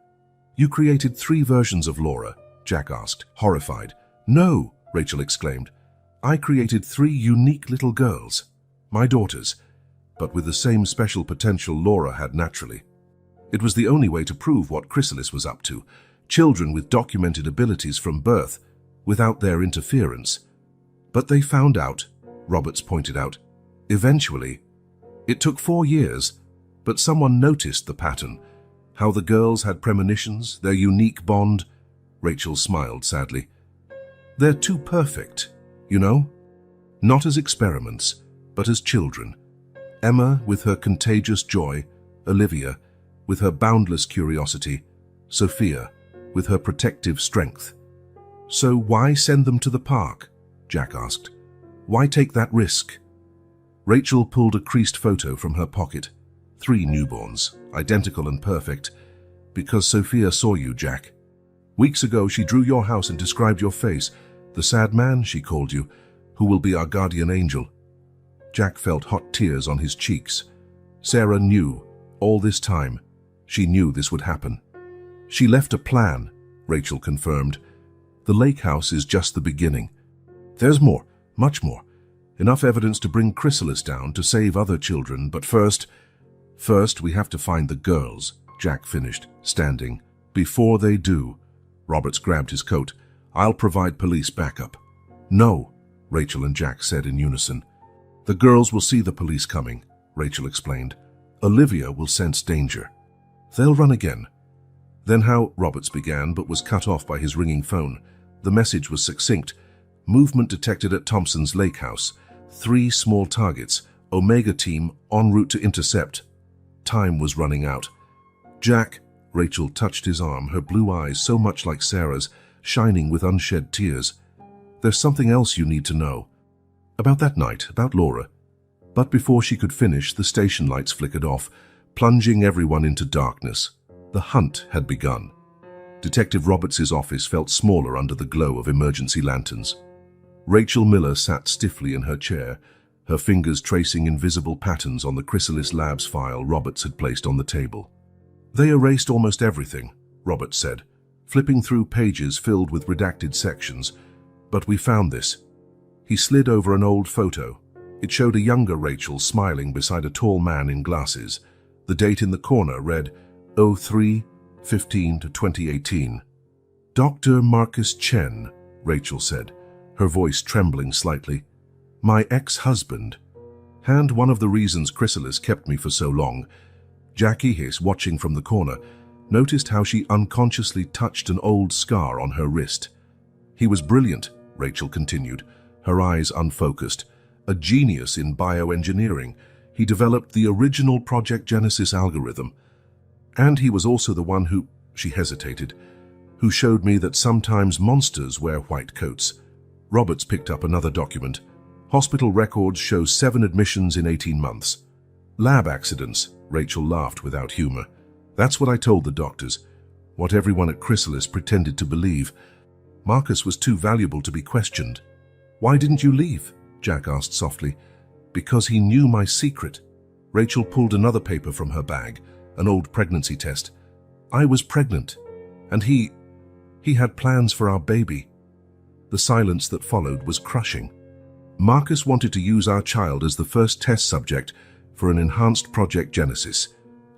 You created 3 versions of Laura, Jack asked, horrified. No, Rachel exclaimed. I created 3 unique little girls, my daughters, but with the same special potential Laura had naturally. It was the only way to prove what Chrysalis was up to, children with documented abilities from birth, without their interference. But they found out, Roberts pointed out. Eventually. It took 4 years, but someone noticed the pattern, how the girls had premonitions, their unique bond. Rachel smiled sadly. They're too perfect, you know? Not as experiments, but as children. Emma with her contagious joy, Olivia with her boundless curiosity, Sophia with her protective strength. So why send them to the park? Jack asked. Why take that risk? Rachel pulled a creased photo from her pocket. 3 newborns, identical and perfect. Because Sophia saw you, Jack. Weeks ago she drew your house and described your face, the sad man, she called you, who will be our guardian angel. Jack felt hot tears on his cheeks. Sarah knew, all this time, she knew this would happen. She left a plan, Rachel confirmed. The lake house is just the beginning. There's more, much more. Enough evidence to bring Chrysalis down to save other children, but first we have to find the girls, Jack finished, standing. Before they do, Roberts grabbed his coat. I'll provide police backup. No, Rachel and Jack said in unison. The girls will see the police coming, Rachel explained. Olivia will sense danger. They'll run again. Then how, Roberts began, but was cut off by his ringing phone. The message was succinct. Movement detected at Thompson's lake house. 3 small targets. Omega team en route to intercept. Time was running out. Jack, Rachel touched his arm, her blue eyes so much like Sarah's, shining with unshed tears. There's something else you need to know. About that night, about Laura. But before she could finish, the station lights flickered off, plunging everyone into darkness. The hunt had begun. Detective Roberts' office felt smaller under the glow of emergency lanterns. Rachel Miller sat stiffly in her chair, her fingers tracing invisible patterns on the Chrysalis Labs file Roberts had placed on the table. "They erased almost everything," Roberts said, flipping through pages filled with redacted sections. "But we found this." He slid over an old photo. It showed a younger Rachel smiling beside a tall man in glasses. The date in the corner read 03/15/2018. "Dr. Marcus Chen," Rachel said, her voice trembling slightly. "My ex-husband. And one of the reasons Chrysalis kept me for so long." Jackie Hiss, watching from the corner, noticed how she unconsciously touched an old scar on her wrist. "He was brilliant," Rachel continued, her eyes unfocused. "A genius in bioengineering. He developed the original Project Genesis algorithm. And he was also the one who," she hesitated, "who showed me that sometimes monsters wear white coats." Roberts picked up another document. "Hospital records show 7 admissions in 18 months. Lab accidents," Rachel laughed without humor. "That's what I told the doctors. What everyone at Chrysalis pretended to believe. Marcus was too valuable to be questioned." "Why didn't you leave?" Jack asked softly. "Because he knew my secret." Rachel pulled another paper from her bag, an old pregnancy test. "I was pregnant, and he had plans for our baby." The silence that followed was crushing. "Marcus wanted to use our child as the first test subject for an enhanced Project Genesis,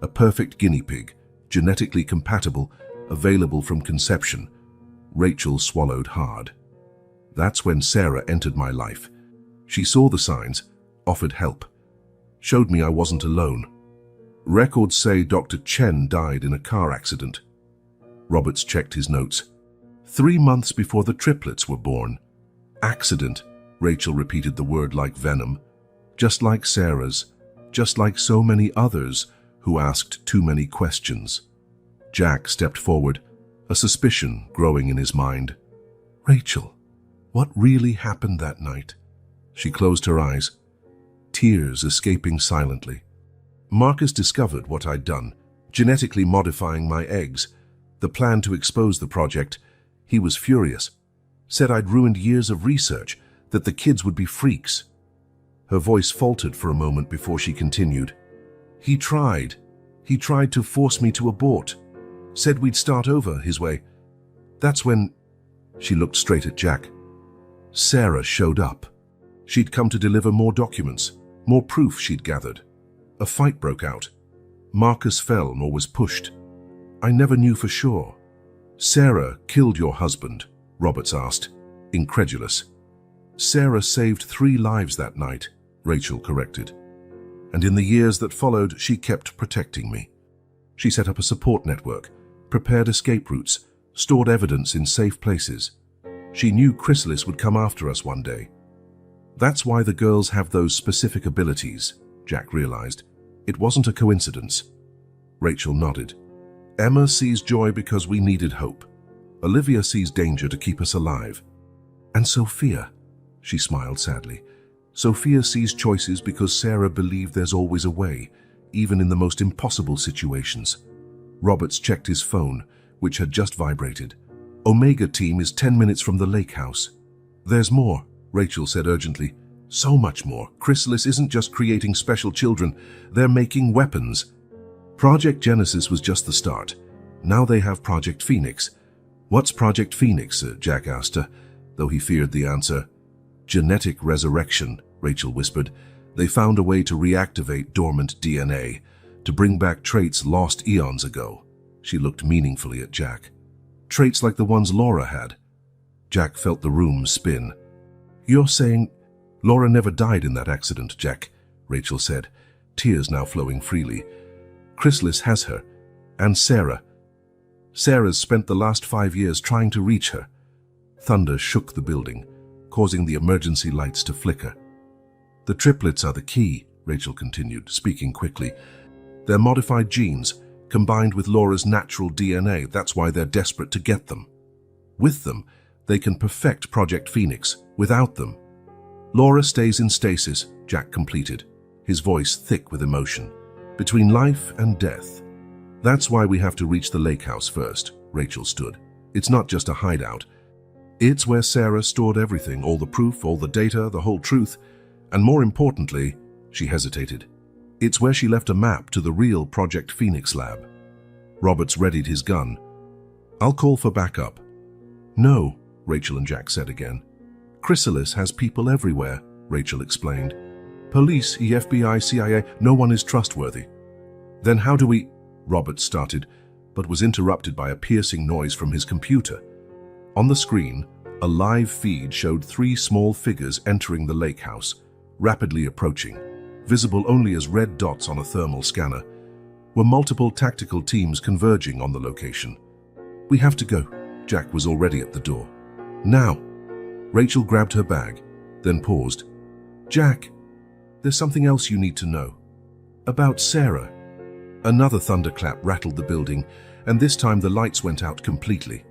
a perfect guinea pig, genetically compatible, available from conception." Rachel swallowed hard. "That's when Sarah entered my life. She saw the signs, offered help, showed me I wasn't alone. Records say Dr. Chen died in a car accident." Roberts checked his notes. 3 months before the triplets were born." "Accident," Rachel repeated the word like venom. "Just like Sarah's, just like so many others who asked too many questions." Jack stepped forward, a suspicion growing in his mind. "Rachel, what really happened that night?" She closed her eyes, tears escaping silently. "Marcus discovered what I'd done, genetically modifying my eggs. The plan to expose the project. He was furious. Said I'd ruined years of research, that the kids would be freaks." Her voice faltered for a moment before she continued. He tried to force me to abort. Said we'd start over his way. That's when," she looked straight at Jack, "Sarah showed up. She'd come to deliver more documents, more proof she'd gathered. A fight broke out. Marcus fell or was pushed. I never knew for sure." "Sarah killed your husband?" Roberts asked, incredulous. "Sarah saved 3 lives that night," Rachel corrected. "And in the years that followed, she kept protecting me. She set up a support network, prepared escape routes, stored evidence in safe places. She knew Chrysalis would come after us one day. That's why the girls have those specific abilities," Jack realized. "It wasn't a coincidence." Rachel nodded. "Emma sees joy because we needed hope. Olivia sees danger to keep us alive. And Sophia," she smiled sadly, "Sophia sees choices because Sarah believed there's always a way, even in the most impossible situations." Roberts checked his phone, which had just vibrated. "Omega team is 10 minutes from the lake house." "There's more," Rachel said urgently. "So much more. Chrysalis isn't just creating special children, they're making weapons." Project Genesis was just the start. Now they have Project Phoenix. "What's Project Phoenix?" Jack asked her, though he feared the answer. "Genetic resurrection," Rachel whispered. "They found a way to reactivate dormant DNA, to bring back traits lost eons ago." She looked meaningfully at Jack. "Traits like the ones Laura had." Jack felt the room spin. "You're saying—" "Laura never died in that accident, Jack," Rachel said, tears now flowing freely. "Chrysalis has her, and Sarah. Sarah's spent the last 5 years trying to reach her." Thunder shook the building, causing the emergency lights to flicker. "The triplets are the key," Rachel continued, speaking quickly. "They're modified genes, combined with Laura's natural DNA. That's why they're desperate to get them. With them, they can perfect Project Phoenix. Without them—" "Laura stays in stasis," Jack completed. his voice thick with emotion. Between life and death. That's why we have to reach the lake house first, Rachel stood. It's not just a hideout. It's where Sarah stored everything, all the proof, all the data, the whole truth. And more importantly, she hesitated. It's where she left a map to the real Project Phoenix lab. Roberts readied his gun. I'll call for backup. No, Rachel and Jack said again. Chrysalis has people everywhere, Rachel explained. Police, FBI, CIA, no one is trustworthy. Then how do we... Roberts started, but was interrupted by a piercing noise from his computer. On the screen, a live feed showed 3 small figures entering the lake house, rapidly approaching. Visible only as red dots on a thermal scanner, were multiple tactical teams converging on the location. We have to go. Jack was already at the door. Now. Rachel grabbed her bag, then paused. Jack, there's something else you need to know. About Sarah. Another thunderclap rattled the building, and this time the lights went out completely.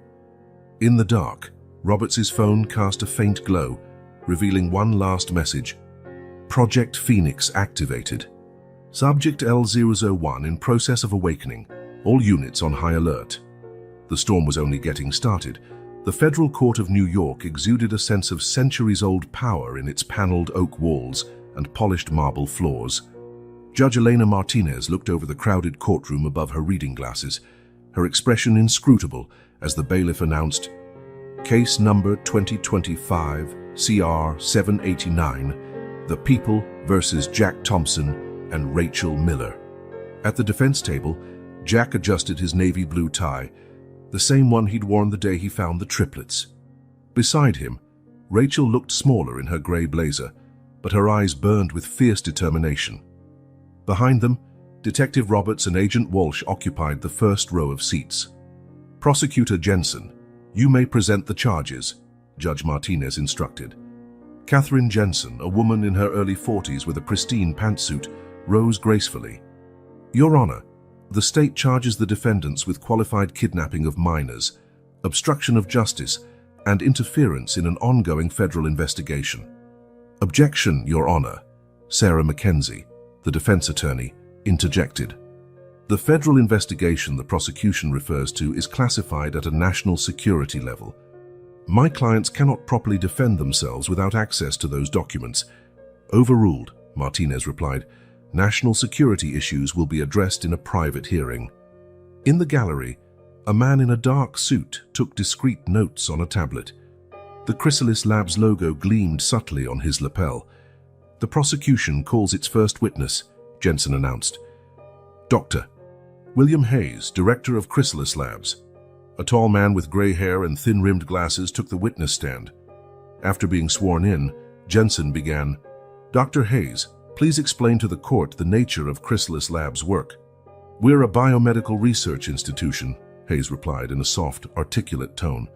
In the dark, Roberts' phone cast a faint glow, revealing one last message. Project Phoenix activated. Subject L001 in process of awakening. All units on high alert. The storm was only getting started. The Federal Court of New York exuded a sense of centuries-old power in its paneled oak walls and polished marble floors. Judge Elena Martinez looked over the crowded courtroom above her reading glasses, her expression inscrutable as the bailiff announced, Case number 2025 CR 789, The People versus Jack Thompson and Rachel Miller. At the defense table, Jack adjusted his navy blue tie, the same one he'd worn the day he found the triplets. Beside him, Rachel looked smaller in her gray blazer, but her eyes burned with fierce determination. Behind them, Detective Roberts and Agent Walsh occupied the first row of seats. Prosecutor Jensen, you may present the charges, Judge Martinez instructed. Catherine Jensen, a woman in her early 40s with a pristine pantsuit, rose gracefully. Your Honor, the state charges the defendants with qualified kidnapping of minors, obstruction of justice, and interference in an ongoing federal investigation. Objection, Your Honor. Sarah Mackenzie, the defense attorney, interjected. The federal investigation the prosecution refers to is classified at a national security level. My clients cannot properly defend themselves without access to those documents. Overruled, Martinez replied. National security issues will be addressed in a private hearing. In the gallery, a man in a dark suit took discreet notes on a tablet. The Chrysalis Labs logo gleamed subtly on his lapel. The prosecution calls its first witness, Jensen announced. Dr. William Hayes, director of Chrysalis Labs. A tall man with gray hair and thin-rimmed glasses took the witness stand. After being sworn in, Jensen began, Dr. Hayes, please explain to the court the nature of Chrysalis Labs' work. We're a biomedical research institution, Hayes replied in a soft, articulate tone.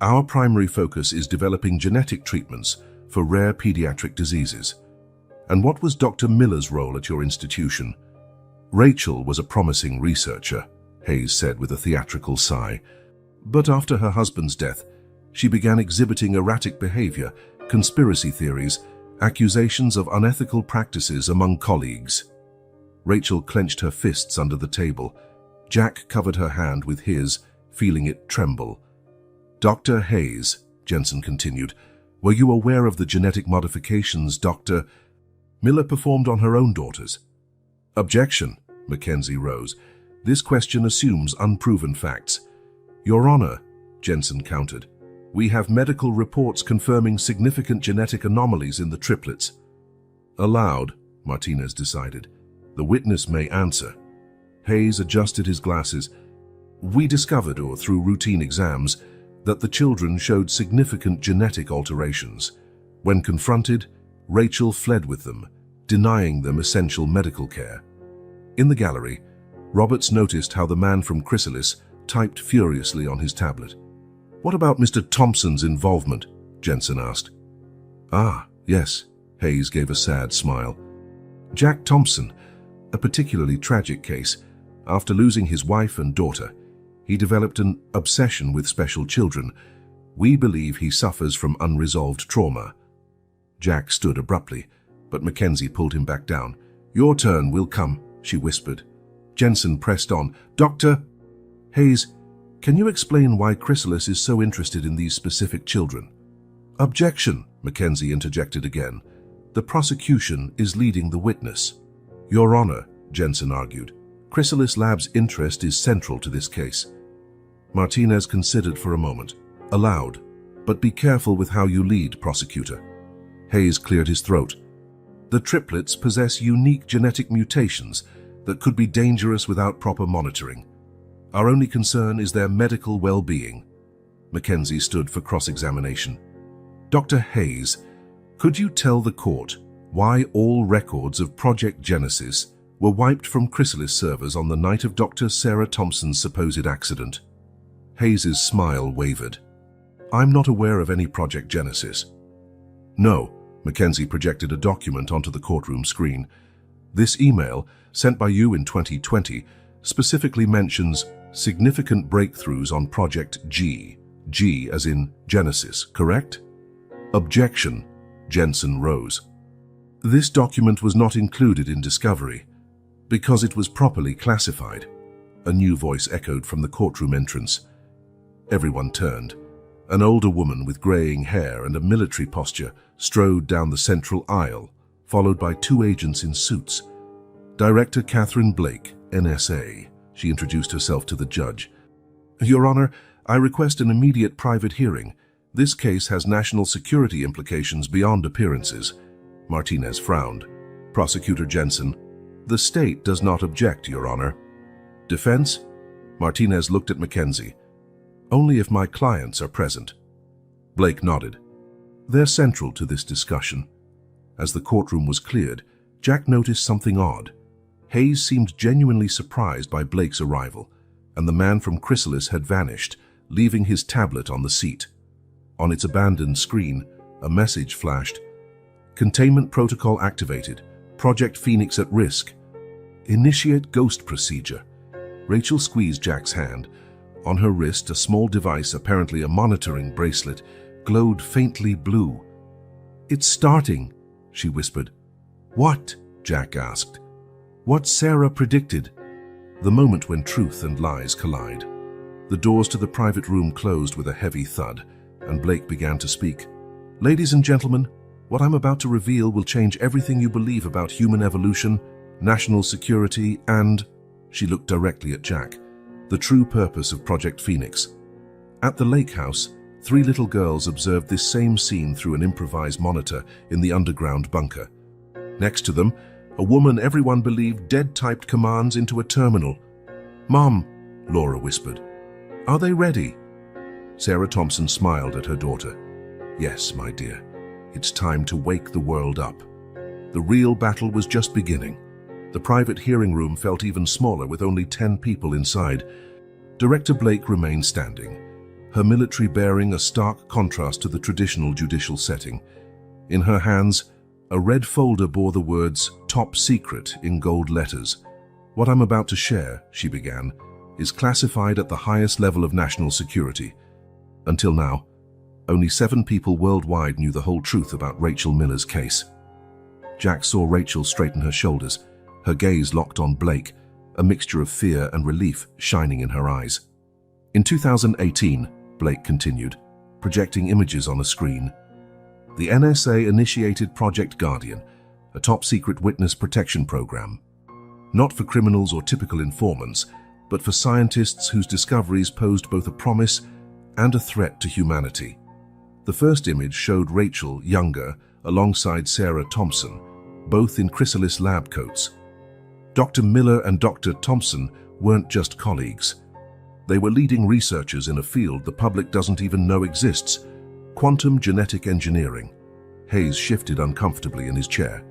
Our primary focus is developing genetic treatments for rare pediatric diseases. And what was Dr. Miller's role at your institution? Rachel was a promising researcher, Hayes said with a theatrical sigh. But after her husband's death, she began exhibiting erratic behavior, conspiracy theories, accusations of unethical practices among colleagues. Rachel clenched her fists under the table. Jack covered her hand with his, feeling it tremble. Dr. Hayes, Jensen continued, were you aware of the genetic modifications Dr. Miller performed on her own daughters? Objection, Mackenzie rose. This question assumes unproven facts. Your Honor, Jensen countered. We have medical reports confirming significant genetic anomalies in the triplets. Aloud, Martinez decided. The witness may answer. Hayes adjusted his glasses. We discovered, or through routine exams, that the children showed significant genetic alterations. When confronted, Rachel fled with them, denying them essential medical care. In the gallery, Roberts noticed how the man from Chrysalis typed furiously on his tablet. What about Mr. Thompson's involvement? Jensen asked. Ah, yes, Hayes gave a sad smile. Jack Thompson, a particularly tragic case. After losing his wife and daughter, he developed an obsession with special children. We believe he suffers from unresolved trauma. Jack stood abruptly. but Mackenzie pulled him back down. "Your turn will come," she whispered. Jensen pressed on. "Dr. Hayes, can you explain why Chrysalis is so interested in these specific children?" "Objection," Mackenzie interjected again. "The prosecution is leading the witness." "Your Honor," Jensen argued, "Chrysalis Lab's interest is central to this case." Martinez considered for a moment. "Allowed, but be careful with how you lead, prosecutor." Hayes cleared his throat. "The triplets possess unique genetic mutations that could be dangerous without proper monitoring. Our only concern is their medical well-being." Mackenzie stood for cross-examination. "Dr. Hayes, could you tell the court why all records of Project Genesis were wiped from Chrysalis servers on the night of Dr. Sarah Thompson's supposed accident?" Hayes's smile wavered. "I'm not aware of any Project Genesis." "No," Mackenzie projected a document onto the courtroom screen. "This email, sent by you in 2020, specifically mentions significant breakthroughs on Project G. G as in Genesis, correct?" "Objection," Jensen rose. "This document was not included in discovery because it was properly classified." A new voice echoed from the courtroom entrance. Everyone turned. An older woman with graying hair and a military posture strode down the central aisle, followed by two agents in suits. "Director Catherine Blake, NSA," she introduced herself to the judge. "Your Honor, I request an immediate private hearing. This case has national security implications beyond appearances." Martinez frowned. "Prosecutor Jensen, the state does not object, Your Honor." "Defense?" Martinez looked at Mackenzie. "Only if my clients are present." Blake nodded. "They're central to this discussion." As the courtroom was cleared, Jack noticed something odd. Hayes seemed genuinely surprised by Blake's arrival, and the man from Chrysalis had vanished, leaving his tablet on the seat. On its abandoned screen, a message flashed. "Containment protocol activated. Project Phoenix at risk. Initiate ghost procedure." Rachel squeezed Jack's hand. On her wrist, a small device, apparently a monitoring bracelet, glowed faintly blue. "It's starting," she whispered. "What?" Jack asked. "What Sarah predicted." The moment when truth and lies collide. The doors to the private room closed with a heavy thud, and Blake began to speak. "Ladies and gentlemen, what I'm about to reveal will change everything you believe about human evolution, national security, and," she looked directly at Jack, "the true purpose of Project Phoenix." At the lake house, 3 little girls observed this same scene through an improvised monitor in the underground bunker. Next to them, a woman everyone believed dead-typed commands into a terminal. "Mom," Laura whispered. "Are they ready?" Sarah Thompson smiled at her daughter. "Yes, my dear. It's time to wake the world up." The real battle was just beginning. The private hearing room felt even smaller with only 10 people inside. Director Blake remained standing, her military bearing a stark contrast to the traditional judicial setting. In her hands, a red folder bore the words "Top Secret" in gold letters. "What I'm about to share," she began, "is classified at the highest level of national security. Until now, only 7 people worldwide knew the whole truth about Rachel Miller's case." Jack saw Rachel straighten her shoulders, her gaze locked on Blake, a mixture of fear and relief shining in her eyes. "In 2018, Blake continued, projecting images on a screen, "the NSA initiated Project Guardian, a top-secret witness protection program. Not for criminals or typical informants, but for scientists whose discoveries posed both a promise and a threat to humanity." The first image showed Rachel, younger, alongside Sarah Thompson, both in Chrysalis lab coats. Dr. Miller and Dr. Thompson weren't just colleagues. They were leading researchers in a field the public doesn't even know exists: quantum genetic engineering. Hayes shifted uncomfortably in his chair.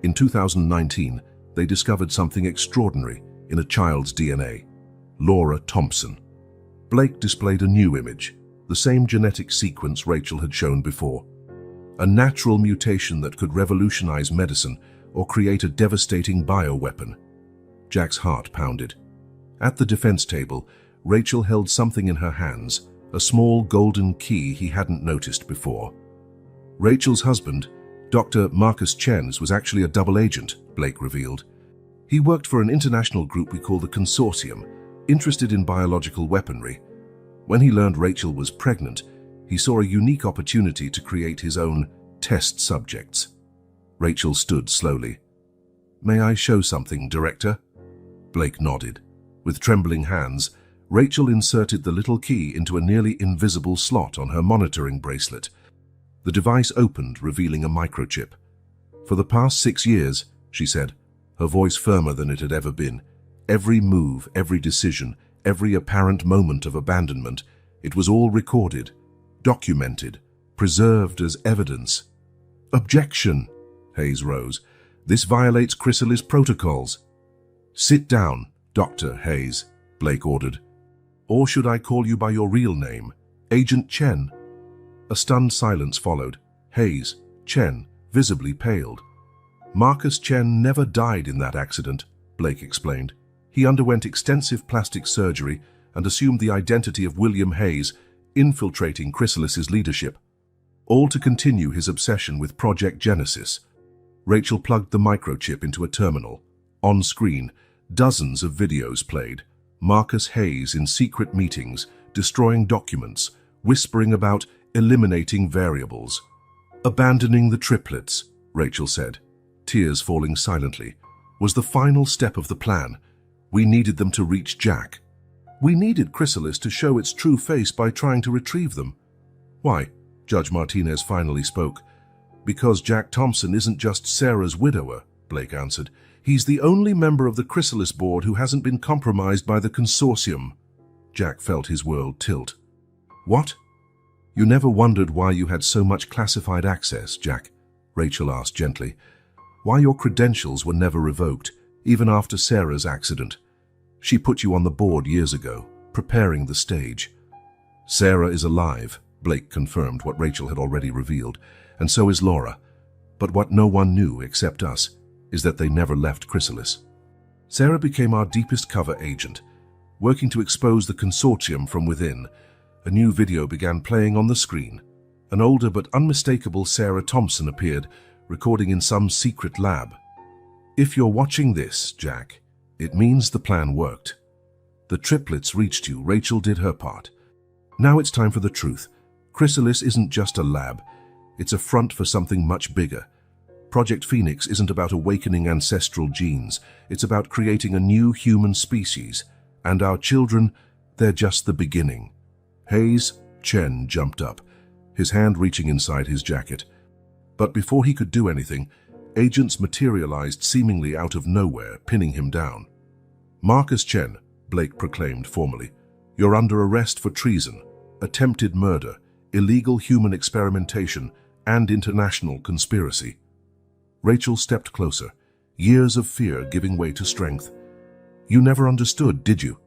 In 2019, they discovered something extraordinary in a child's DNA. Laura Thompson. Blake displayed a new image, the same genetic sequence Rachel had shown before. A natural mutation that could revolutionize medicine or create a devastating bioweapon. Jack's heart pounded. At the defense table, Rachel held something in her hands, a small golden key he hadn't noticed before. Rachel's husband, Dr. Marcus Chen's was actually a double agent, Blake revealed. He worked for an international group we call the Consortium, interested in biological weaponry. When he learned Rachel was pregnant, he saw a unique opportunity to create his own test subjects. Rachel stood slowly. "May I show something, Director?" Blake nodded. With trembling hands, Rachel inserted the little key into a nearly invisible slot on her monitoring bracelet. The device opened, revealing a microchip. "For the past 6 years," she said, her voice firmer than it had ever been, "every move, every decision, every apparent moment of abandonment, it was all recorded, documented, preserved as evidence." "Objection!" Hayes rose. "This violates Chrysalis protocols." "Sit down, Dr. Hayes," Blake ordered. "Or should I call you by your real name, Agent Chen?" A stunned silence followed. Hayes, Chen, visibly paled. "Marcus Chen never died in that accident," Blake explained. "He underwent extensive plastic surgery and assumed the identity of William Hayes, infiltrating Chrysalis's leadership, all to continue his obsession with Project Genesis." Rachel plugged the microchip into a terminal. On screen, dozens of videos played. Marcus Hayes in secret meetings, destroying documents, whispering about eliminating variables. "Abandoning the triplets," Rachel said, tears falling silently, "was the final step of the plan. We needed them to reach Jack. We needed Chrysalis to show its true face by trying to retrieve them." "Why?" Judge Martinez finally spoke. "Because Jack Thompson isn't just Sarah's widower," Blake answered. "He's the only member of the Chrysalis board who hasn't been compromised by the Consortium." Jack felt his world tilt. "What?" "You never wondered why you had so much classified access, Jack?" Rachel asked gently. "Why your credentials were never revoked, even after Sarah's accident? She put you on the board years ago, preparing the stage." "Sarah is alive," Blake confirmed what Rachel had already revealed, "and so is Laura. But what no one knew, except us, is that they never left Chrysalis. Sarah became our deepest cover agent, working to expose the Consortium from within. A new video began playing on the screen. An older but unmistakable Sarah Thompson appeared, recording in some secret lab. If you're watching this, Jack, it means the plan worked. The triplets reached you, Rachel did her part. Now it's time for the truth. Chrysalis isn't just a lab. It's a front for something much bigger. Project Phoenix isn't about awakening ancestral genes. It's about creating a new human species. And our children, they're just the beginning." Hayes, Chen jumped up, his hand reaching inside his jacket. But before he could do anything, agents materialized seemingly out of nowhere, pinning him down. "Marcus Chen," Blake proclaimed formally, "you're under arrest for treason, attempted murder, illegal human experimentation, and international conspiracy." Rachel stepped closer, years of fear giving way to strength. "You never understood, did you?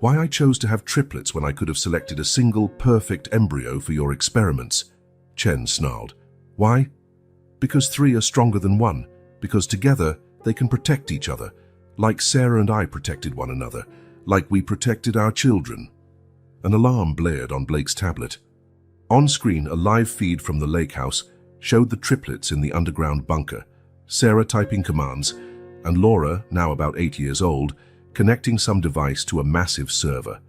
Why I chose to have triplets when I could have selected a single perfect embryo for your experiments," Chen snarled. "Why? Because 3 are stronger than 1, because together they can protect each other, like Sarah and I protected one another, like we protected our children." An alarm blared on Blake's tablet. On screen, a live feed from the lake house showed the triplets in the underground bunker, Sarah typing commands, and Laura, now about 8 years old, connecting some device to a massive server.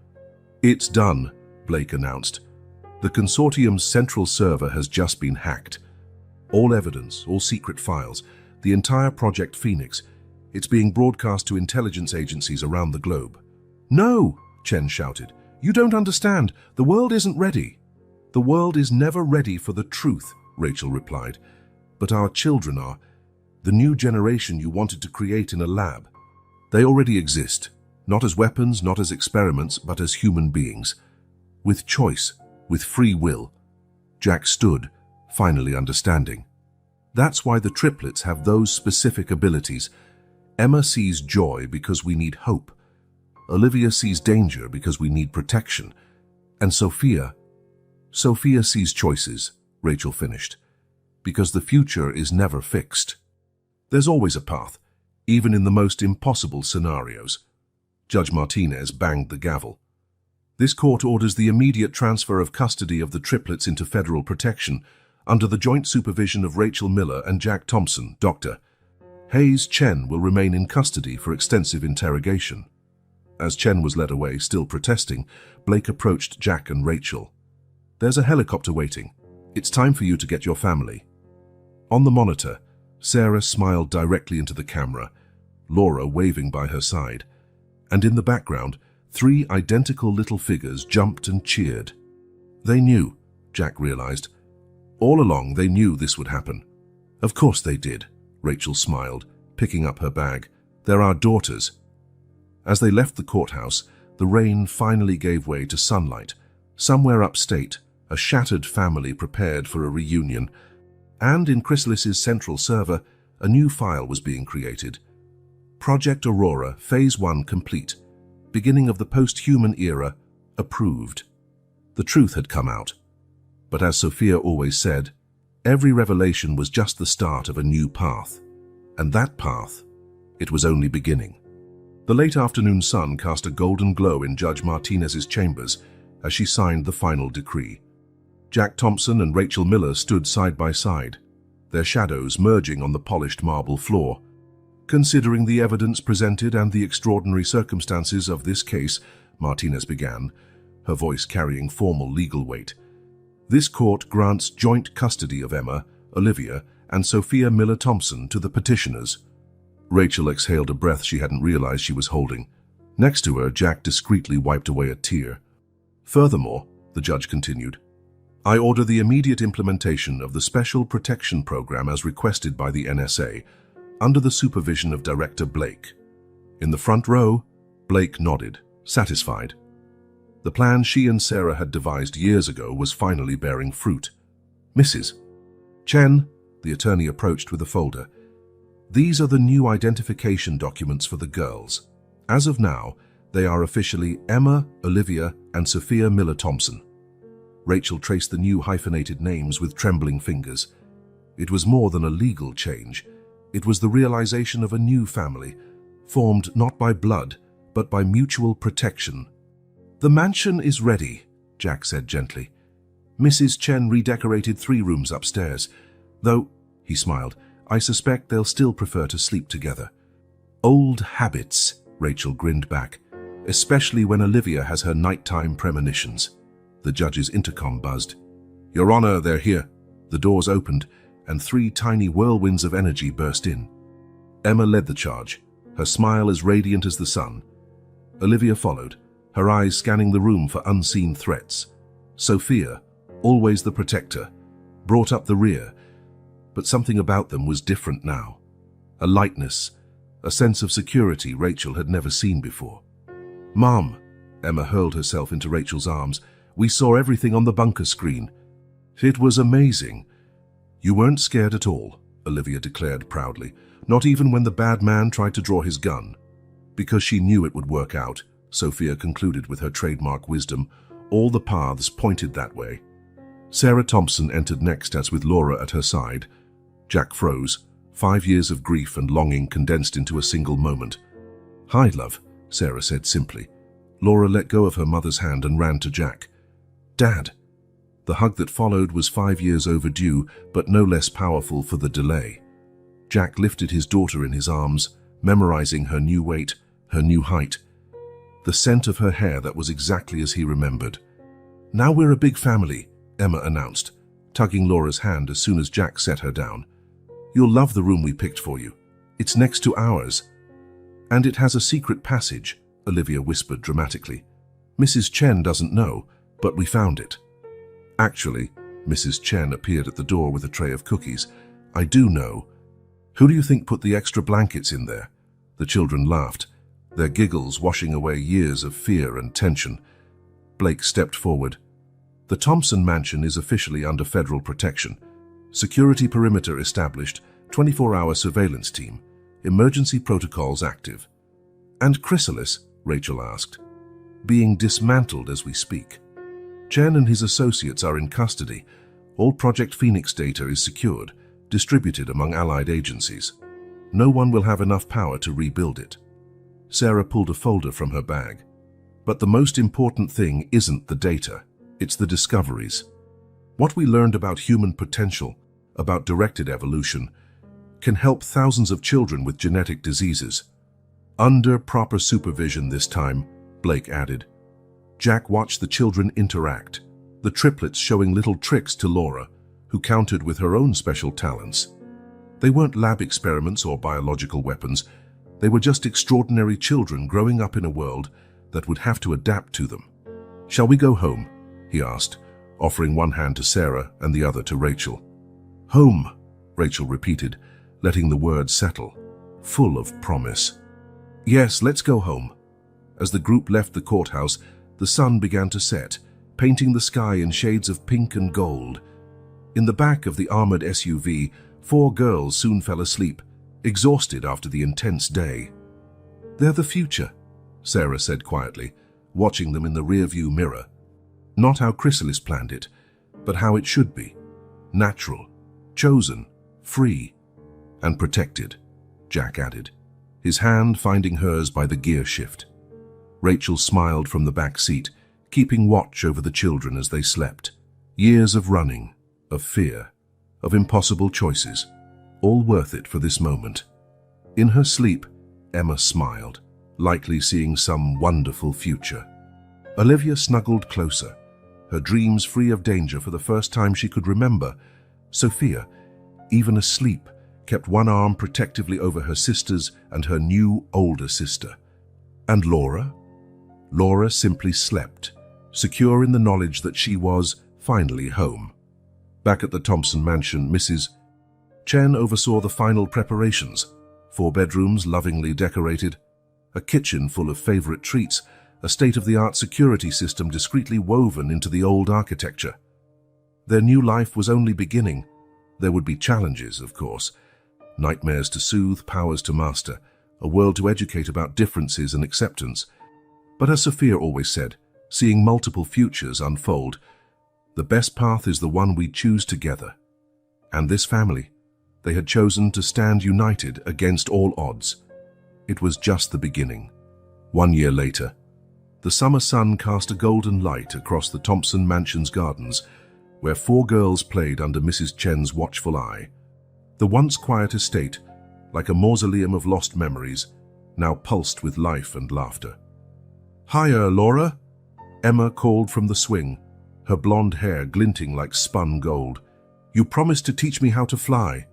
"It's done," Blake announced. "The Consortium's central server has just been hacked. All evidence, all secret files, the entire Project Phoenix, it's being broadcast to intelligence agencies around the globe." "No!" Chen shouted. "You don't understand. The world isn't ready." "The world is never ready for the truth," Rachel replied. "But our children are. The new generation you wanted to create in a lab. They already exist, not as weapons, not as experiments, but as human beings. With choice, with free will." Jack stood, finally understanding. "That's why the triplets have those specific abilities. Emma sees joy because we need hope. Olivia sees danger because we need protection. And Sophia sees choices," Rachel finished, "because the future is never fixed. There's always a path, even in the most impossible scenarios." Judge Martinez banged the gavel. "This court orders the immediate transfer of custody of the triplets into federal protection. under the joint supervision of Rachel Miller and Jack Thompson, Dr. Hayes. Chen will remain in custody for extensive interrogation. As Chen was led away, still protesting, Blake approached Jack and Rachel. "There's a helicopter waiting. It's time for you to get your family." On the monitor, Sarah smiled directly into the camera, Laura waving by her side, and in the background, 3 identical little figures jumped and cheered. They knew, Jack realized. All along they knew this would happen. "Of course they did," Rachel smiled, picking up her bag. "They're our daughters." As they left the courthouse, the rain finally gave way to sunlight. Somewhere upstate, a shattered family prepared for a reunion, and in Chrysalis's central server, a new file was being created. Project Aurora, Phase 1 complete. Beginning of the post-human era, approved. The truth had come out. But as Sophia always said, every revelation was just the start of a new path. And that path, it was only beginning. The late afternoon sun cast a golden glow in Judge Martinez's chambers as she signed the final decree. Jack Thompson and Rachel Miller stood side by side, their shadows merging on the polished marble floor. "Considering the evidence presented and the extraordinary circumstances of this case," Martinez began, her voice carrying formal legal weight, "this court grants joint custody of Emma, Olivia, and Sophia Miller Thompson to the petitioners." Rachel exhaled a breath she hadn't realized she was holding. Next to her, Jack discreetly wiped away a tear. "Furthermore," the judge continued, "I order the immediate implementation of the Special Protection Program as requested by the NSA, under the supervision of Director Blake." In the front row, Blake nodded, satisfied. The plan she and Sarah had devised years ago was finally bearing fruit. "Mrs. Chen," the attorney approached with a folder, "these are the new identification documents for the girls. As of now, they are officially Emma, Olivia, and Sophia Miller Thompson." Rachel traced the new hyphenated names with trembling fingers. It was more than a legal change. It was the realization of a new family, formed not by blood, but by mutual protection. "The mansion is ready," Jack said gently. "Mrs. Chen redecorated 3 rooms upstairs, though," he smiled, "I suspect they'll still prefer to sleep together." "Old habits," Rachel grinned back, "especially when Olivia has her nighttime premonitions." The judge's intercom buzzed. "Your Honor, they're here." The doors opened, and 3 tiny whirlwinds of energy burst in. Emma led the charge, her smile as radiant as the sun. Olivia followed, her eyes scanning the room for unseen threats. Sophia, always the protector, brought up the rear, but something about them was different now. A lightness, a sense of security Rachel had never seen before. "Mom," Emma hurled herself into Rachel's arms, "we saw everything on the bunker screen. It was amazing." "You weren't scared at all," Olivia declared proudly, "not even when the bad man tried to draw his gun." Because she knew it would work out, Sophia concluded with her trademark wisdom, all the paths pointed that way. Sarah Thompson entered next as with Laura at her side. Jack froze, 5 years of grief and longing condensed into a single moment. "Hi, love," Sarah said simply. Laura let go of her mother's hand and ran to Jack. "Dad." The hug that followed was 5 years overdue, but no less powerful for the delay. Jack lifted his daughter in his arms, memorizing her new weight, her new height, the scent of her hair that was exactly as he remembered. "Now we're a big family," Emma announced, tugging Laura's hand as soon as Jack set her down. "You'll love the room we picked for you. It's next to ours. And it has a secret passage," Olivia whispered dramatically. "Mrs. Chen doesn't know, but we found it." "Actually," Mrs. Chen appeared at the door with a tray of cookies, "I do know. Who do you think put the extra blankets in there?" The children laughed, their giggles washing away years of fear and tension. Blake stepped forward. "The Thompson mansion is officially under federal protection. Security perimeter established, 24-hour surveillance team, emergency protocols active." "And Chrysalis?" Rachel asked. "Being dismantled as we speak. Chen and his associates are in custody. All Project Phoenix data is secured, distributed among allied agencies. No one will have enough power to rebuild it." Sarah pulled a folder from her bag. "But the most important thing isn't the data, it's the discoveries." What we learned about human potential, about directed evolution, can help thousands of children with genetic diseases. Under proper supervision this time, Blake added. Jack watched the children interact, the triplets showing little tricks to Laura, who countered with her own special talents. They weren't lab experiments or biological weapons. They were just extraordinary children growing up in a world that would have to adapt to them. "Shall we go home?" he asked, offering one hand to Sarah and the other to Rachel. "Home," Rachel repeated, letting the words settle, full of promise. "Yes, let's go home." As the group left the courthouse, the sun began to set, painting the sky in shades of pink and gold. In the back of the armored SUV, 4 girls soon fell asleep, exhausted after the intense day. "They're the future," Sarah said quietly, watching them in the rearview mirror. Not how Chrysalis planned it, but how it should be. Natural, chosen, free, and protected, Jack added, his hand finding hers by the gear shift. Rachel smiled from the back seat, keeping watch over the children as they slept. Years of running, of fear, of impossible choices, all worth it for this moment. In her sleep, Emma smiled, likely seeing some wonderful future. Olivia snuggled closer, her dreams free of danger for the first time she could remember. Sophia, even asleep, kept one arm protectively over her sister's and her new older sister. And Laura? Laura simply slept, secure in the knowledge that she was finally home. Back at the Thompson mansion, Mrs. Chen oversaw the final preparations. 4 bedrooms lovingly decorated, a kitchen full of favorite treats, a state-of-the-art security system discreetly woven into the old architecture. Their new life was only beginning. There would be challenges, of course. Nightmares to soothe, powers to master, a world to educate about differences and acceptance. But as Sophia always said, seeing multiple futures unfold, the best path is the one we choose together. And this family, they had chosen to stand united against all odds. It was just the beginning. 1 year later, the summer sun cast a golden light across the Thompson mansion's gardens, where 4 girls played under Mrs. Chen's watchful eye. The once quiet estate, like a mausoleum of lost memories, now pulsed with life and laughter. "Hiya, Laura," Emma called from the swing, her blonde hair glinting like spun gold. "You promised to teach me how to fly."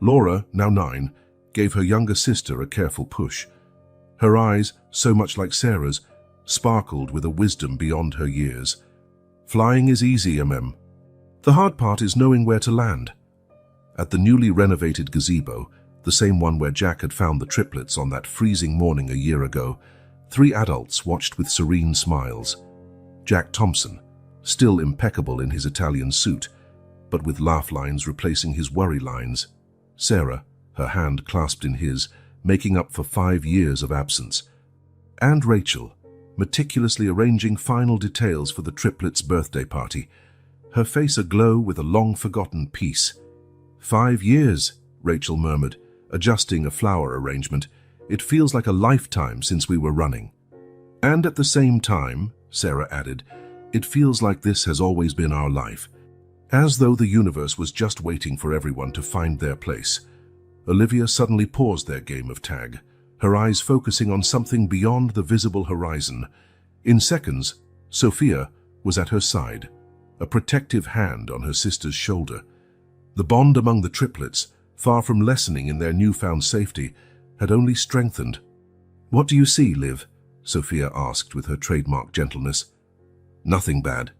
Laura, now 9, gave her younger sister a careful push. Her eyes, so much like Sarah's, sparkled with a wisdom beyond her years. "Flying is easy, Em. The hard part is knowing where to land." At the newly renovated gazebo, the same one where Jack had found the triplets on that freezing morning a year ago, 3 adults watched with serene smiles. Jack Thompson, still impeccable in his Italian suit, but with laugh lines replacing his worry lines. Sarah, her hand clasped in his, making up for 5 years of absence. And Rachel, meticulously arranging final details for the triplets' birthday party, her face aglow with a long-forgotten peace. 5 years, Rachel murmured, adjusting a flower arrangement. "It feels like a lifetime since we were running." "And at the same time," Sarah added, "it feels like this has always been our life, as though the universe was just waiting for everyone to find their place." Olivia suddenly paused their game of tag, her eyes focusing on something beyond the visible horizon. In seconds, Sophia was at her side, a protective hand on her sister's shoulder. The bond among the triplets, far from lessening in their newfound safety, had only strengthened. "What do you see, Liv?" Sophia asked with her trademark gentleness. "Nothing bad,"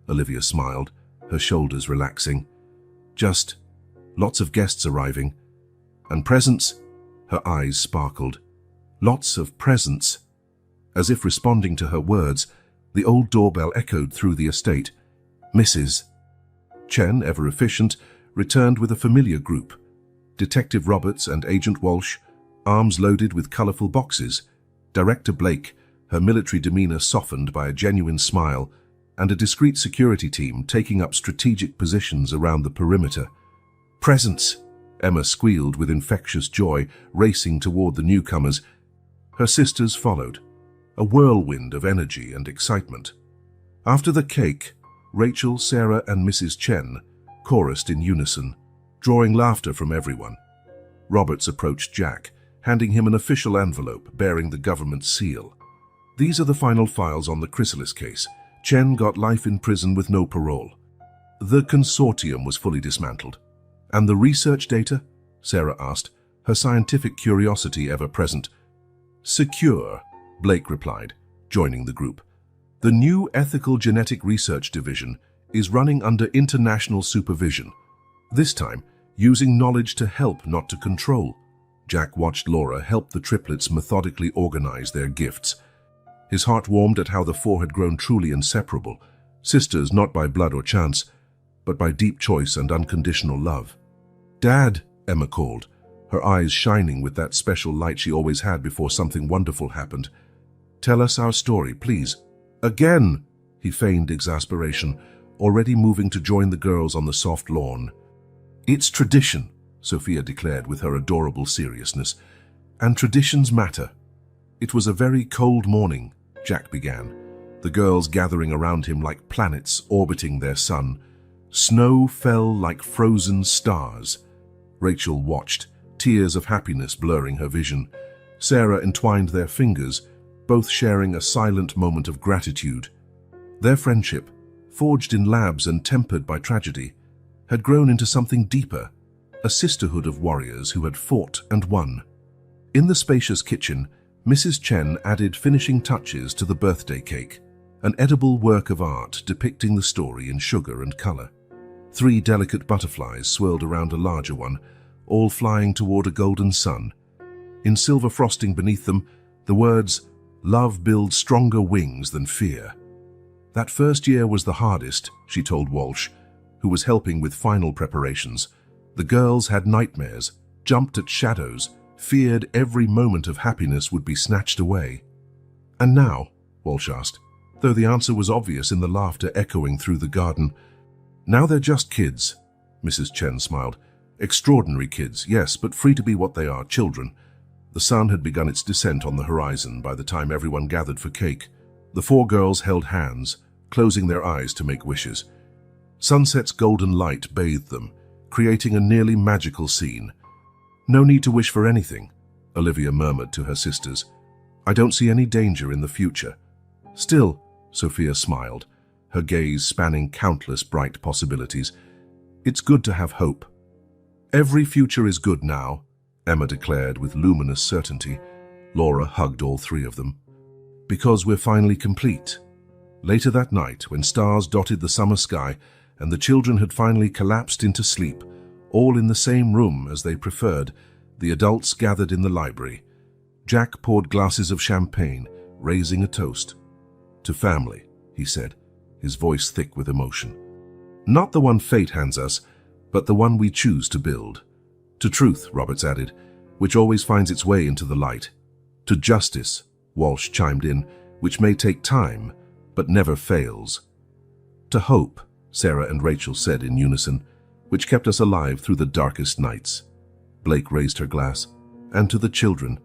Olivia smiled, her shoulders relaxing. "Just lots of guests arriving. And presents?" Her eyes sparkled. "Lots of presents." As if responding to her words, the old doorbell echoed through the estate. Mrs. Chen, ever efficient, returned with a familiar group. Detective Roberts and Agent Walsh, arms loaded with colorful boxes. Director Blake, her military demeanor softened by a genuine smile, and a discreet security team taking up strategic positions around the perimeter. "Presents!" Emma squealed with infectious joy, racing toward the newcomers. Her sisters followed, a whirlwind of energy and excitement. After the cake, Rachel, Sarah, and Mrs. Chen chorused in unison, drawing laughter from everyone. Roberts approached Jack, handing him an official envelope bearing the government seal. "These are the final files on the Chrysalis case. Chen got life in prison with no parole." The consortium was fully dismantled. "And the research data?" Sarah asked, her scientific curiosity ever present. "Secure," Blake replied, joining the group. "The new Ethical Genetic Research Division is running under international supervision, this time using knowledge to help, not to control." Jack watched Laura help the triplets methodically organize their gifts. His heart warmed at how the four had grown truly inseparable, sisters not by blood or chance, but by deep choice and unconditional love. "Dad," Emma called, her eyes shining with that special light she always had before something wonderful happened. "Tell us our story, please." "Again!" He feigned exasperation, already moving to join the girls on the soft lawn. "It's tradition," Sophia declared with her adorable seriousness, "and traditions matter." "It was a very cold morning," Jack began, the girls gathering around him like planets orbiting their sun. "Snow fell like frozen stars." Rachel watched, tears of happiness blurring her vision. Sarah entwined their fingers, both sharing a silent moment of gratitude. Their friendship, forged in labs and tempered by tragedy, had grown into something deeper, a sisterhood of warriors who had fought and won. In the spacious kitchen, Mrs. Chen added finishing touches to the birthday cake, an edible work of art depicting the story in sugar and color. 3 delicate butterflies swirled around a larger one, all flying toward a golden sun. In silver frosting beneath them, the words, "Love builds stronger wings than fear." That first year was the hardest, she told Walsh, who was helping with final preparations. The girls had nightmares, jumped at shadows, feared every moment of happiness would be snatched away. "And now?" Walsh asked, though the answer was obvious in the laughter echoing through the garden. "Now they're just kids," Mrs. Chen smiled. "Extraordinary kids, yes, but free to be what they are, children." The sun had begun its descent on the horizon by the time everyone gathered for cake. The 4 girls held hands, closing their eyes to make wishes. Sunset's golden light bathed them, creating a nearly magical scene. "No need to wish for anything," Olivia murmured to her sisters. "I don't see any danger in the future." "Still," Sophia smiled, her gaze spanning countless bright possibilities, "it's good to have hope." "Every future is good now," Emma declared with luminous certainty. Laura hugged all 3 of them. "Because we're finally complete." Later that night, when stars dotted the summer sky and the children had finally collapsed into sleep, all in the same room as they preferred, the adults gathered in the library. Jack poured glasses of champagne, raising a toast. "To family," he said, his voice thick with emotion. "Not the one fate hands us, but the one we choose to build. To truth," Roberts added, "which always finds its way into the light. To justice," Walsh chimed in, "which may take time, but never fails. To hope," Sarah and Rachel said in unison, "which kept us alive through the darkest nights." Blake raised her glass. "And to the children,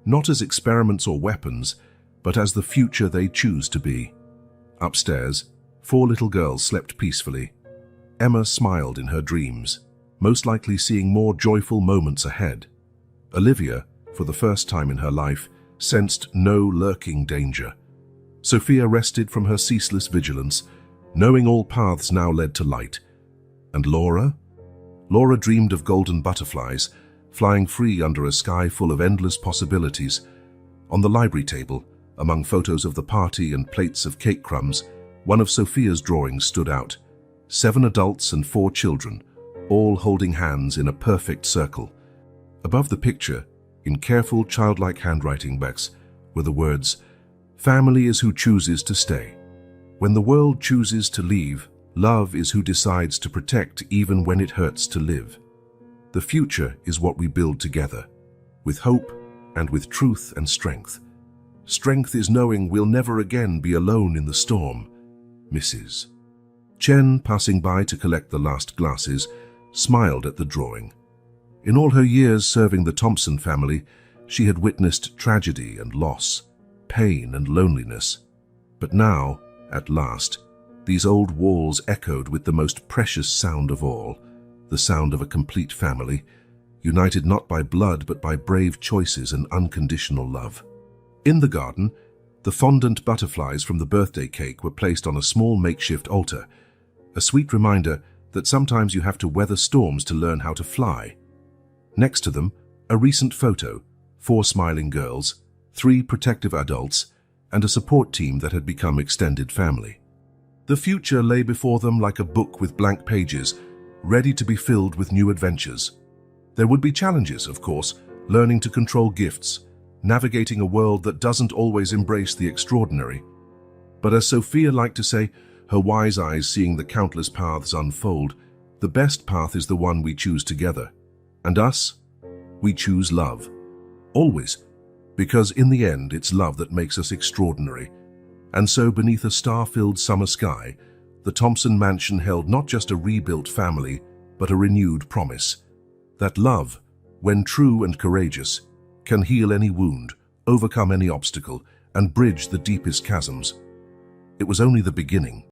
not as experiments or weapons, but as the future they choose to be." Upstairs, 4 little girls slept peacefully. Emma smiled in her dreams, most likely seeing more joyful moments ahead. Olivia, for the first time in her life, sensed no lurking danger. Sophia rested from her ceaseless vigilance, knowing all paths now led to light. And Laura? Laura dreamed of golden butterflies, flying free under a sky full of endless possibilities. On the library table, among photos of the party and plates of cake crumbs, one of Sophia's drawings stood out. 7 adults and 4 children, all holding hands in a perfect circle. Above the picture, in careful childlike handwriting backs, were the words, "Family is who chooses to stay. When the world chooses to leave, love is who decides to protect even when it hurts to live. The future is what we build together, with hope and with truth and strength. Strength is knowing we'll never again be alone in the storm. Mrs. Chen, passing by to collect the last glasses, smiled at the drawing. In all her years serving the Thompson family, she had witnessed tragedy and loss, pain and loneliness. But now, at last, These old walls echoed with the most precious sound of all, the sound of a complete family, united not by blood but by brave choices and unconditional love. In the garden, the fondant butterflies from the birthday cake were placed on a small makeshift altar, a sweet reminder that sometimes you have to weather storms to learn how to fly. Next to them, a recent photo, 4 smiling girls, 3 protective adults, and a support team that had become extended family. The future lay before them like a book with blank pages, ready to be filled with new adventures. There would be challenges, of course, learning to control gifts, navigating a world that doesn't always embrace the extraordinary. But as Sophia liked to say, her wise eyes seeing the countless paths unfold, the best path is the one we choose together. And us? We choose love. Always. Because in the end, it's love that makes us extraordinary. And so beneath a star-filled summer sky, the Thompson mansion held not just a rebuilt family, but a renewed promise. That love, when true and courageous, can heal any wound, overcome any obstacle, and bridge the deepest chasms. It was only the beginning.